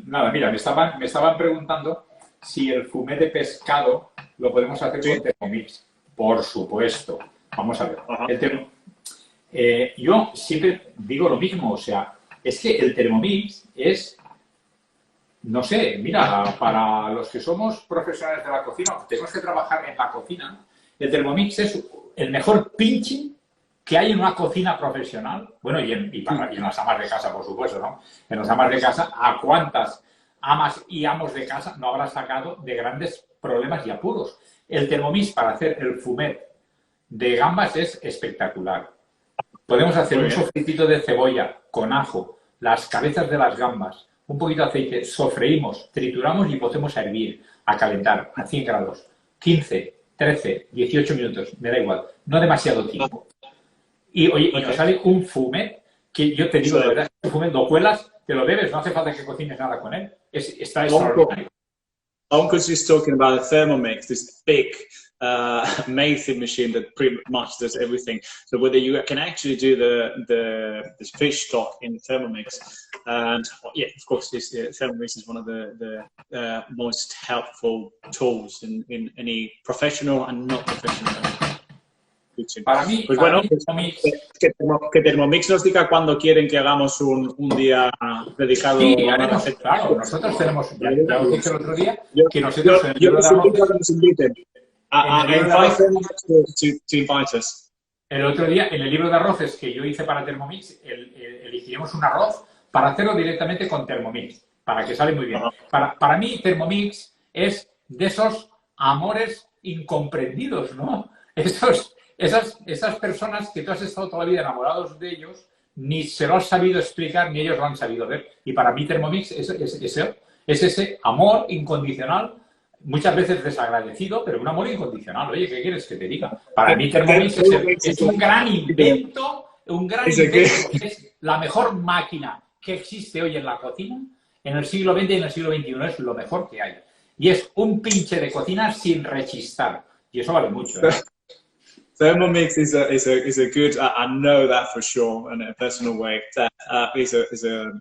S2: nada, mira, me estaban preguntando si el fumé de pescado lo podemos hacer con Thermomix. Por supuesto. Vamos a ver. Yo siempre digo lo mismo, o sea, es que el Thermomix es, no sé, mira, para los que somos profesionales de la cocina, tenemos que trabajar en la cocina, el Thermomix es el mejor pinching que hay en una cocina profesional, bueno, y en las amas de casa, por supuesto, ¿no? En las amas de casa, ¿a cuántas amas y amos de casa no habrá sacado de grandes problemas y apuros? El Thermomix para hacer el fumet de gambas es espectacular. Podemos hacer un sofritito de cebolla con ajo, las cabezas de las gambas, un poquito de aceite, sofreímos, trituramos y podemos hervir, a calentar a 100 grados, 15, 13, 18 minutos, me da igual, no demasiado tiempo. Y oye, y nos sale un fumet que yo te digo de verdad, un fumet lo cuelas, te lo bebes, no hace falta que cocines nada con él. Está extraordinario.
S4: Uncle's just talking about a Thermomix, this big amazing machine that pretty much does everything. So whether you can actually do the fish stock in the Thermomix, and yeah, of course, this Thermomix is one of the most helpful tools in any professional and not professional kitchen.
S2: Para mí,
S4: pues
S2: para
S4: bueno,
S2: mí,
S4: que Thermomix nos diga cuando quieren que hagamos un día dedicado
S2: sí,
S4: a
S2: haremos,
S4: receta.
S2: claro, nosotros tenemos, ya os dije el otro día, que nosotros
S4: Yo
S2: en el libro de arroces,
S4: nos inviten. I invite them to invite us.
S2: el otro día, en el libro de arroces que yo hice para Thermomix, elegiremos un arroz para hacerlo directamente con Thermomix, para que sale muy bien. Para mí, Thermomix es de esos amores incomprendidos, ¿no? Esas personas que tú has estado toda la vida enamorados de ellos, ni se lo has sabido explicar, ni ellos lo han sabido ver. Y para mí Thermomix es ese amor incondicional, muchas veces desagradecido, pero un amor incondicional. Oye, ¿qué quieres que te diga? Para mí Thermomix es un gran invento, es la mejor máquina que existe hoy en la cocina, en el siglo XX y en el siglo XXI, es lo mejor que hay. Y es un pinche de cocina sin rechistar. Y eso vale mucho, ¿eh?
S4: Thermomix is a good. I know that for sure, in a personal way. That is a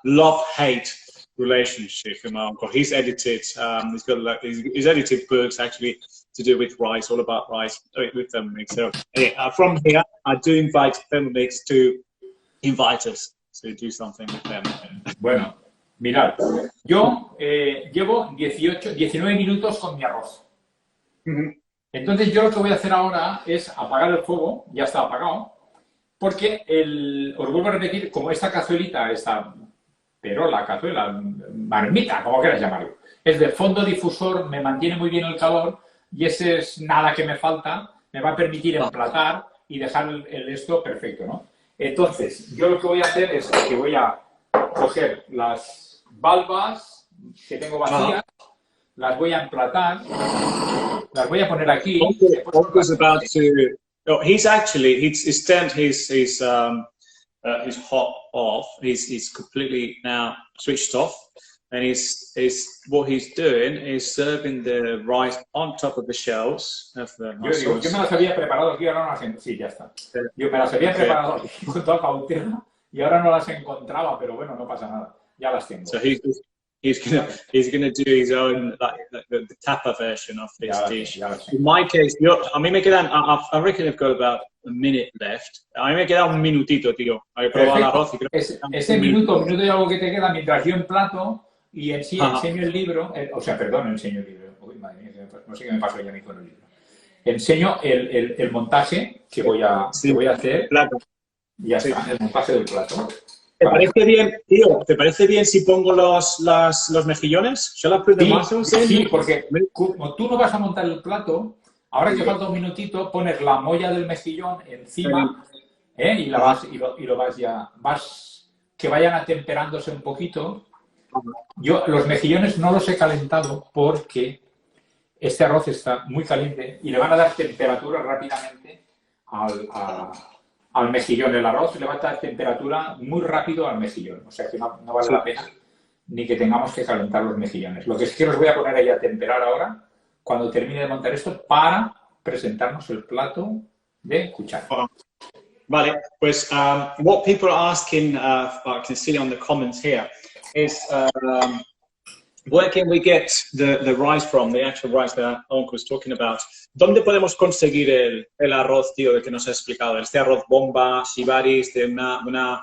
S4: love-hate relationship with my uncle. He's edited. He's edited books actually to do with rice, all about rice with Thermomix. So from here, I do invite Thermomix to invite us to do something with them.
S2: Bueno, mirad, yo llevo 19 minutos con mi arroz. Entonces yo lo que voy a hacer ahora es apagar el fuego, ya está apagado, porque os vuelvo a repetir, como esta cazuelita, esta perola, cazuela, marmita, como quieras llamarlo, es de fondo difusor, me mantiene muy bien el calor y ese es nada que me falta, me va a permitir emplatar y dejar esto perfecto, ¿no? Entonces, yo lo que voy a hacer es que voy a coger las valvas que tengo vacías, las voy a emplatar, las voy a poner aquí.
S4: Uncle's about to. He's turned his hot off. He's completely now switched off, and what he's doing is serving the rice on top of the shells of the mussels.
S2: Yo me las había preparado aquí, ahora no las sí, ya está. Yo me las había preparado aquí con toda cautela y ahora no las encontraba, pero bueno, no pasa nada, ya las tengo.
S4: So he's gonna do his own the tapa version of this dish. In my case, a mí me quedan. I reckon I've got about a minute left. A mí me queda un minutito, tío. Hay que probar el arroz y creo
S2: ese minuto y algo que te queda mientras yo emplato y enseño el libro, enseño el libro. Uy, madre mía, no sé qué me pasó ya a mí con el libro. Enseño el montaje que voy a hacer.
S4: Plato.
S2: Ya está, el montaje del plato.
S4: ¿Te parece bien, tío? ¿Te parece bien si pongo los mejillones? ¿Shall I put the mussels in?
S2: Sí, porque como tú no vas a montar el plato, ahora que falta un minutito, pones la molla del mejillón encima y lo vas que vayan atemperándose un poquito. Yo los mejillones no los he calentado porque este arroz está muy caliente y le van a dar temperatura rápidamente al mejillón. El arroz le va a dar temperatura muy rápido al mejillón, o sea que no vale la pena ni que tengamos que calentar los mejillones. Lo que es que los voy a poner ahí a temperar ahora, cuando termine de montar esto, para presentarnos el plato de cuchara.
S4: Vale, pues what people are asking, I can see on the comments here, is where can we get the rice from, the actual rice that Uncle was talking about? ¿Dónde podemos conseguir el arroz, tío, de que nos ha explicado? Este arroz bomba, Sibaris, de una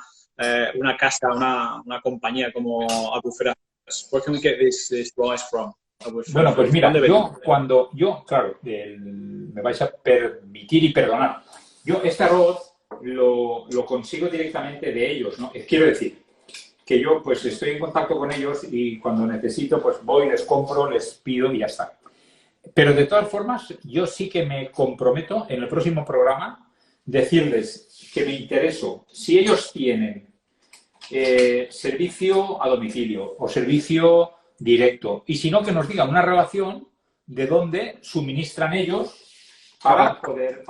S4: casa, una compañía como Albufera. Where can we get this rice from?
S2: Bueno, pues mira, claro, me vais a permitir y perdonar. Yo este arroz lo consigo directamente de ellos, ¿no? Quiero decir que yo pues estoy en contacto con ellos y cuando necesito pues voy, les compro, les pido y ya está. Pero de todas formas, yo sí que me comprometo en el próximo programa decirles que me intereso. Si ellos tienen servicio a domicilio o servicio directo, y si no, que nos digan una relación de dónde suministran ellos para poder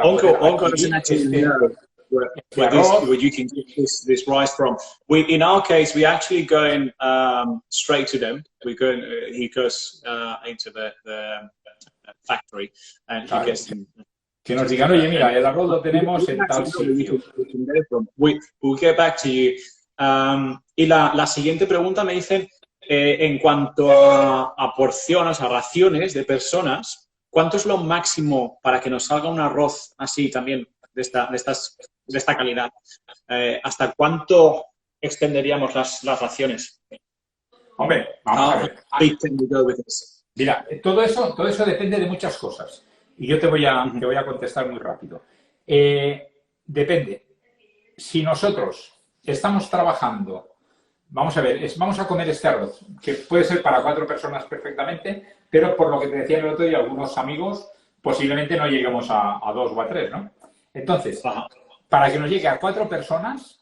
S5: Uncle doesn't actually know where you can get this rice from. In our case, we actually going straight to them. He goes into the factory and he gets them.
S2: Que nos digan, oye, mira, el arroz lo tenemos en tal sitio.
S5: We'll get back to you. Y la siguiente pregunta me dicen, en cuanto a porciones, a raciones de personas, ¿cuánto es lo máximo para que nos salga un arroz así también de esta calidad? ¿Hasta cuánto extenderíamos las raciones?
S2: Hombre, vamos a ver. Mira, todo eso depende de muchas cosas. Y yo te voy a contestar muy rápido. Depende. Si nosotros estamos trabajando, vamos a ver, vamos a comer este arroz, que puede ser para 4 personas perfectamente, pero por lo que te decía el otro día, algunos amigos, posiblemente no lleguemos a 2 o a 3, ¿no? Entonces, para que nos llegue a 4 personas,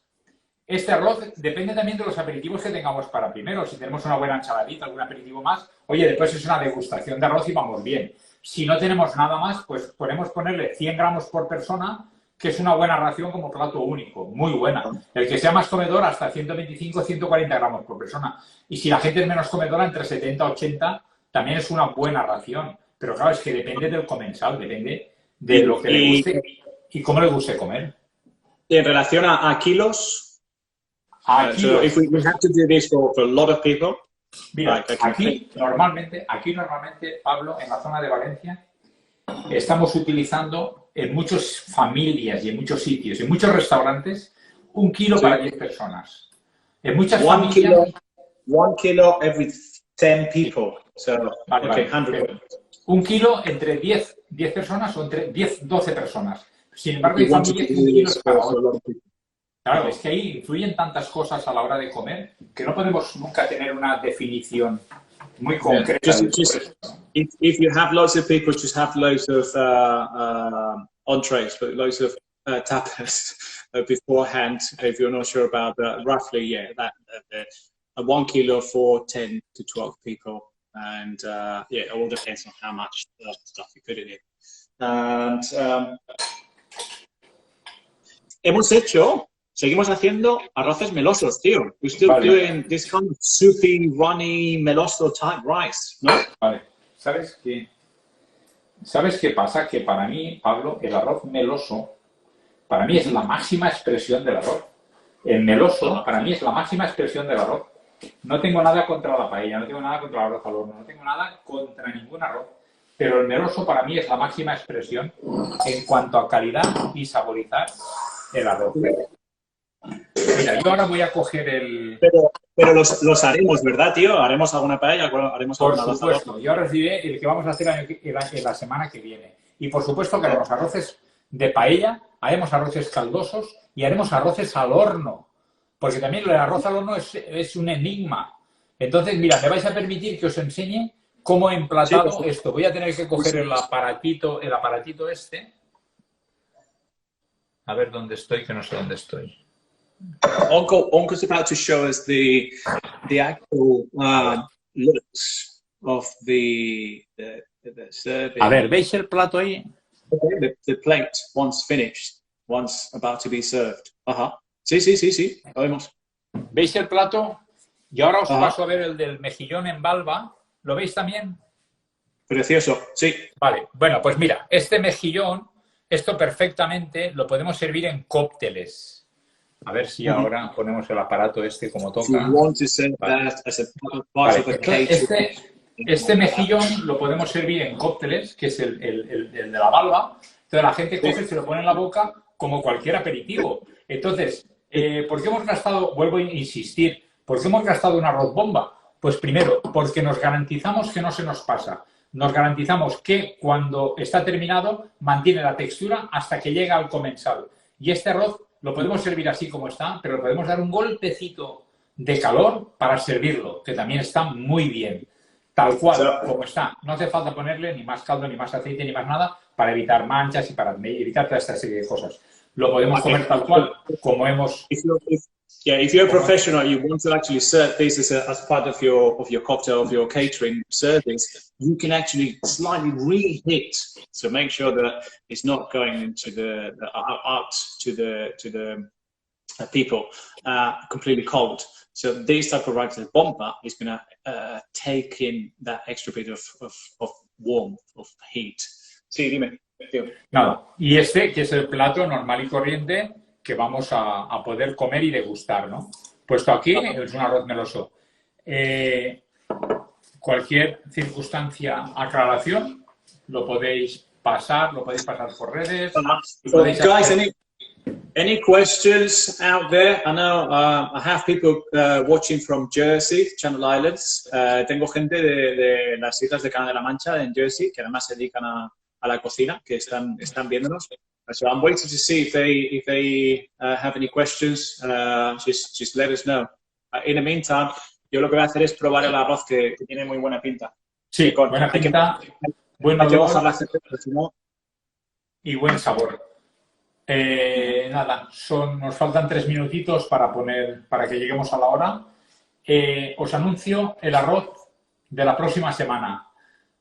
S2: este arroz depende también de los aperitivos que tengamos para primero. Si tenemos una buena ensaladita, algún aperitivo más, oye, después es una degustación de arroz y vamos bien. Si no tenemos nada más, pues podemos ponerle 100 gramos por persona, que es una buena ración como plato único, muy buena. El que sea más comedor, hasta 125, 140 gramos por persona. Y si la gente es menos comedora, entre 70 y 80, también es una buena ración. Pero claro, es que depende del comensal, depende de lo que le guste y cómo le guste comer.
S5: Y en relación a kilos,
S2: kilos.
S5: So if we have to do this for a lot of people.
S2: Mira, aquí normalmente, Pablo, en la zona de Valencia, estamos utilizando en muchas familias y en muchos sitios, en muchos restaurantes, 1 kilo para 10 personas. En muchas familias...
S5: 1 kilo every 10 people. So,
S2: vale.
S5: 100.
S2: 1 kilo entre 10 personas o entre 12 personas. Sin embargo, hay familias que 1 kilo es para 8. Claro, es que ahí influyen tantas cosas a la hora de comer que no podemos nunca tener una definición muy concreta.
S5: If you have lots of people, just have loads of entrees, but loads of tapas beforehand. If you're not sure about that, roughly, yeah, that 1 kilo for 10 to 12 people, and yeah, it all depends on how much stuff you put in it. And seguimos haciendo arroces melosos, tío. We're still doing this kind of soupy, runny, meloso type rice, ¿no?
S2: Vale. ¿Sabes qué pasa? Que para mí, Pablo, el arroz meloso, para mí es la máxima expresión del arroz. El meloso, para mí, es la máxima expresión del arroz. No tengo nada contra la paella, no tengo nada contra el arroz al horno, no tengo nada contra ningún arroz. Pero el meloso, para mí, es la máxima expresión en cuanto a calidad y saborizar el arroz. Mira, yo ahora voy a coger el...
S5: Pero los haremos, ¿verdad, tío? ¿Haremos alguna paella? ¿Haremos
S2: por supuesto. Yo ahora os diré el que vamos a hacer en la semana que viene. Y por supuesto que haremos arroces de paella, haremos arroces caldosos y haremos arroces al horno. Porque también el arroz al horno es un enigma. Entonces, mira, me vais a permitir que os enseñe cómo he emplatado esto. Voy a tener que coger el aparatito este. A ver dónde estoy, que no sé dónde estoy.
S5: Uncle's about to show us the actual looks of the serving.
S2: A ver, ¿veis el plato ahí?
S5: The plate once finished, once about to be served. Sí, lo vemos.
S2: ¿Veis el plato? Y ahora os paso a ver el del mejillón en valva. ¿Lo veis también?
S5: Precioso, sí.
S2: Vale, bueno, pues mira, este mejillón, esto perfectamente lo podemos servir en cócteles. A ver si ahora ponemos el aparato este como toca. Este mejillón lo podemos servir en cócteles, que es el de la valva. Entonces la gente coge y se lo pone en la boca como cualquier aperitivo. Entonces, ¿por qué hemos gastado, vuelvo a insistir, por qué hemos gastado un arroz bomba? Pues primero, porque nos garantizamos que no se nos pasa. nos garantizamos que cuando está terminado mantiene la textura hasta que llega al comensal. Y este arroz lo podemos servir así como está, pero le podemos dar un golpecito de calor para servirlo, que también está muy bien. Tal cual, como está. No hace falta ponerle ni más caldo, ni más aceite, ni más nada para evitar manchas y para evitar toda esta serie de cosas. Lo podemos comer tal cual, como hemos...
S5: If you're a professional, you want to actually serve this as part of your cocktail, of your catering service, you can actually slightly reheat. So make sure that it's not going into out to the people completely cold. So this type of rice, the bomba, is going to take in that extra bit of warmth, of heat. Sí, dime.
S2: Nada. Y este, que es el plato normal y corriente que vamos a poder comer y degustar, ¿no? Puesto aquí es un arroz meloso. Cualquier circunstancia, aclaración, lo podéis pasar por redes.
S5: Guys, any questions out there? I know I have people watching from Jersey, Channel Islands. Tengo gente de las islas de Canadá de la Mancha, en Jersey, que además se dedican a la cocina, que están viéndonos. So I'm waiting to see if they have any questions. Just let us know. In the meantime, yo lo que voy a hacer es probar el arroz que tiene muy buena pinta.
S2: Sí, buena pinta, buen olor y buen sabor. Nada, nos faltan 3 minutitos para que lleguemos a la hora. Os anuncio el arroz de la próxima semana.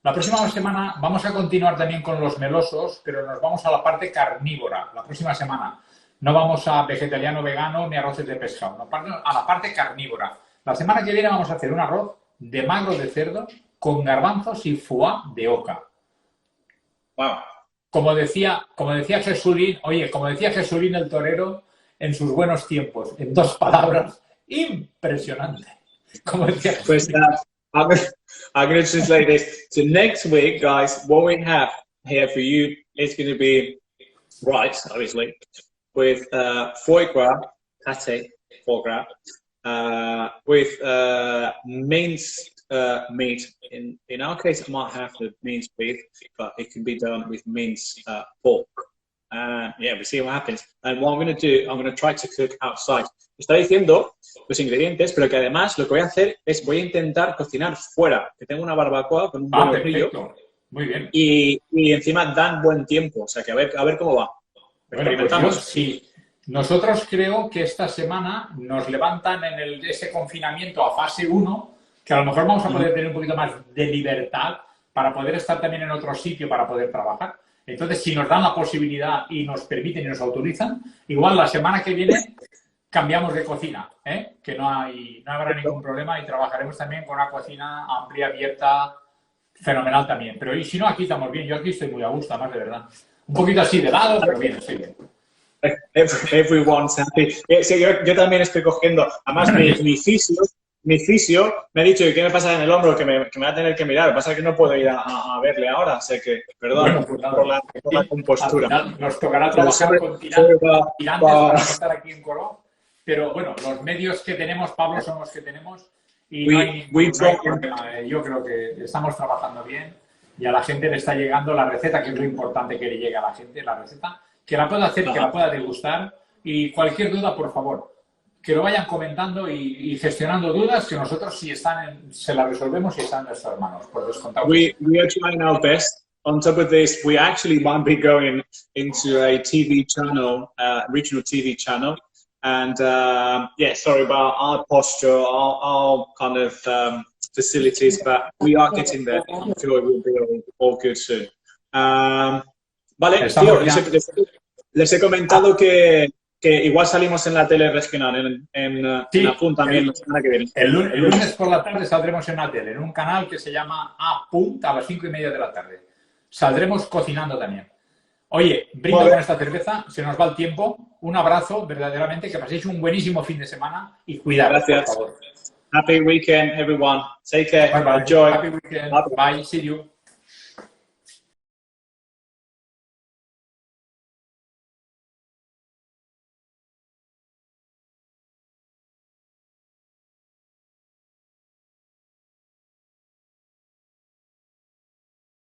S2: La próxima semana vamos a continuar también con los melosos, pero nos vamos a la parte carnívora. La próxima semana no vamos a vegetariano, vegano ni arroces de pescado, a la parte carnívora. La semana que viene vamos a hacer un arroz de magro de cerdo con garbanzos y foie de oca.
S5: Wow.
S2: Como decía Jesulín, como decía Jesulín el torero en sus buenos tiempos, en 2 palabras, impresionante. Como decía
S5: pues, I'm going to translate this. So next week, guys, what we have here for you is going to be rice, obviously, with foie gras, pate, foie gras, with minced meat. In our case, I might have the minced beef, but it can be done with minced pork. Yeah, we'll see what happens. And what I'm going to do, I'm going to try to cook outside. Está diciendo los ingredientes, pero que además lo que voy a hacer es voy a intentar cocinar fuera, que tengo una barbacoa con un buen hornillo.
S2: Muy bien.
S5: Y encima dan buen tiempo, o sea que a ver cómo va.
S2: Experimentamos. Pues sí. Nosotros creo que esta semana nos levantan en ese confinamiento a fase 1, que a lo mejor vamos a poder tener un poquito más de libertad para poder estar también en otro sitio para poder trabajar. Entonces, si nos dan la posibilidad y nos permiten y nos autorizan, igual la semana que viene cambiamos de cocina, que no habrá ningún problema y trabajaremos también con una cocina amplia, abierta, fenomenal también. Pero y si no, aquí estamos bien. Yo aquí estoy muy a gusto, además de verdad. Un poquito así de lado, pero bien, estoy bien.
S5: Everyone's happy. Sí, yo también estoy cogiendo. Además, mi fisio me ha dicho que qué me pasa en el hombro, que me va a tener que mirar. Lo que pasa es que no puedo ir a verle ahora, o sea que, perdón por la compostura.
S2: Nos tocará trabajar con tirantes para estar aquí en Colón. Pero bueno, los medios que tenemos, Pablo, son los que tenemos y no hay problema. Yo creo que estamos trabajando bien y a la gente le está llegando la receta, que es lo importante, que le llegue a la gente la receta, que la pueda hacer, que la pueda degustar, y cualquier duda, por favor, que lo vayan comentando y gestionando dudas, que nosotros se las resolvemos y están en nuestras manos, por descontado.
S5: We are trying our best. On top of this, we actually might be going into a TV channel, regional TV channel. And yeah, sorry about our posture, our kind of facilities, but we are getting there. I'm sure it will be all good soon. Vale, tío, les he comentado que igual salimos en la tele regional, en Apun también la semana que viene.
S2: El lunes por la tarde saldremos en la tele, en un canal que se llama Apun, a las 5:30 de la tarde. Saldremos cocinando también. Oye, brindo con esta cerveza, se nos va el tiempo. Un abrazo, verdaderamente, que paséis un buenísimo fin de semana y cuidaros, por favor.
S5: Happy weekend, everyone. Take care.
S2: Bye, bye.
S5: Enjoy.
S2: Happy weekend. Bye. See you.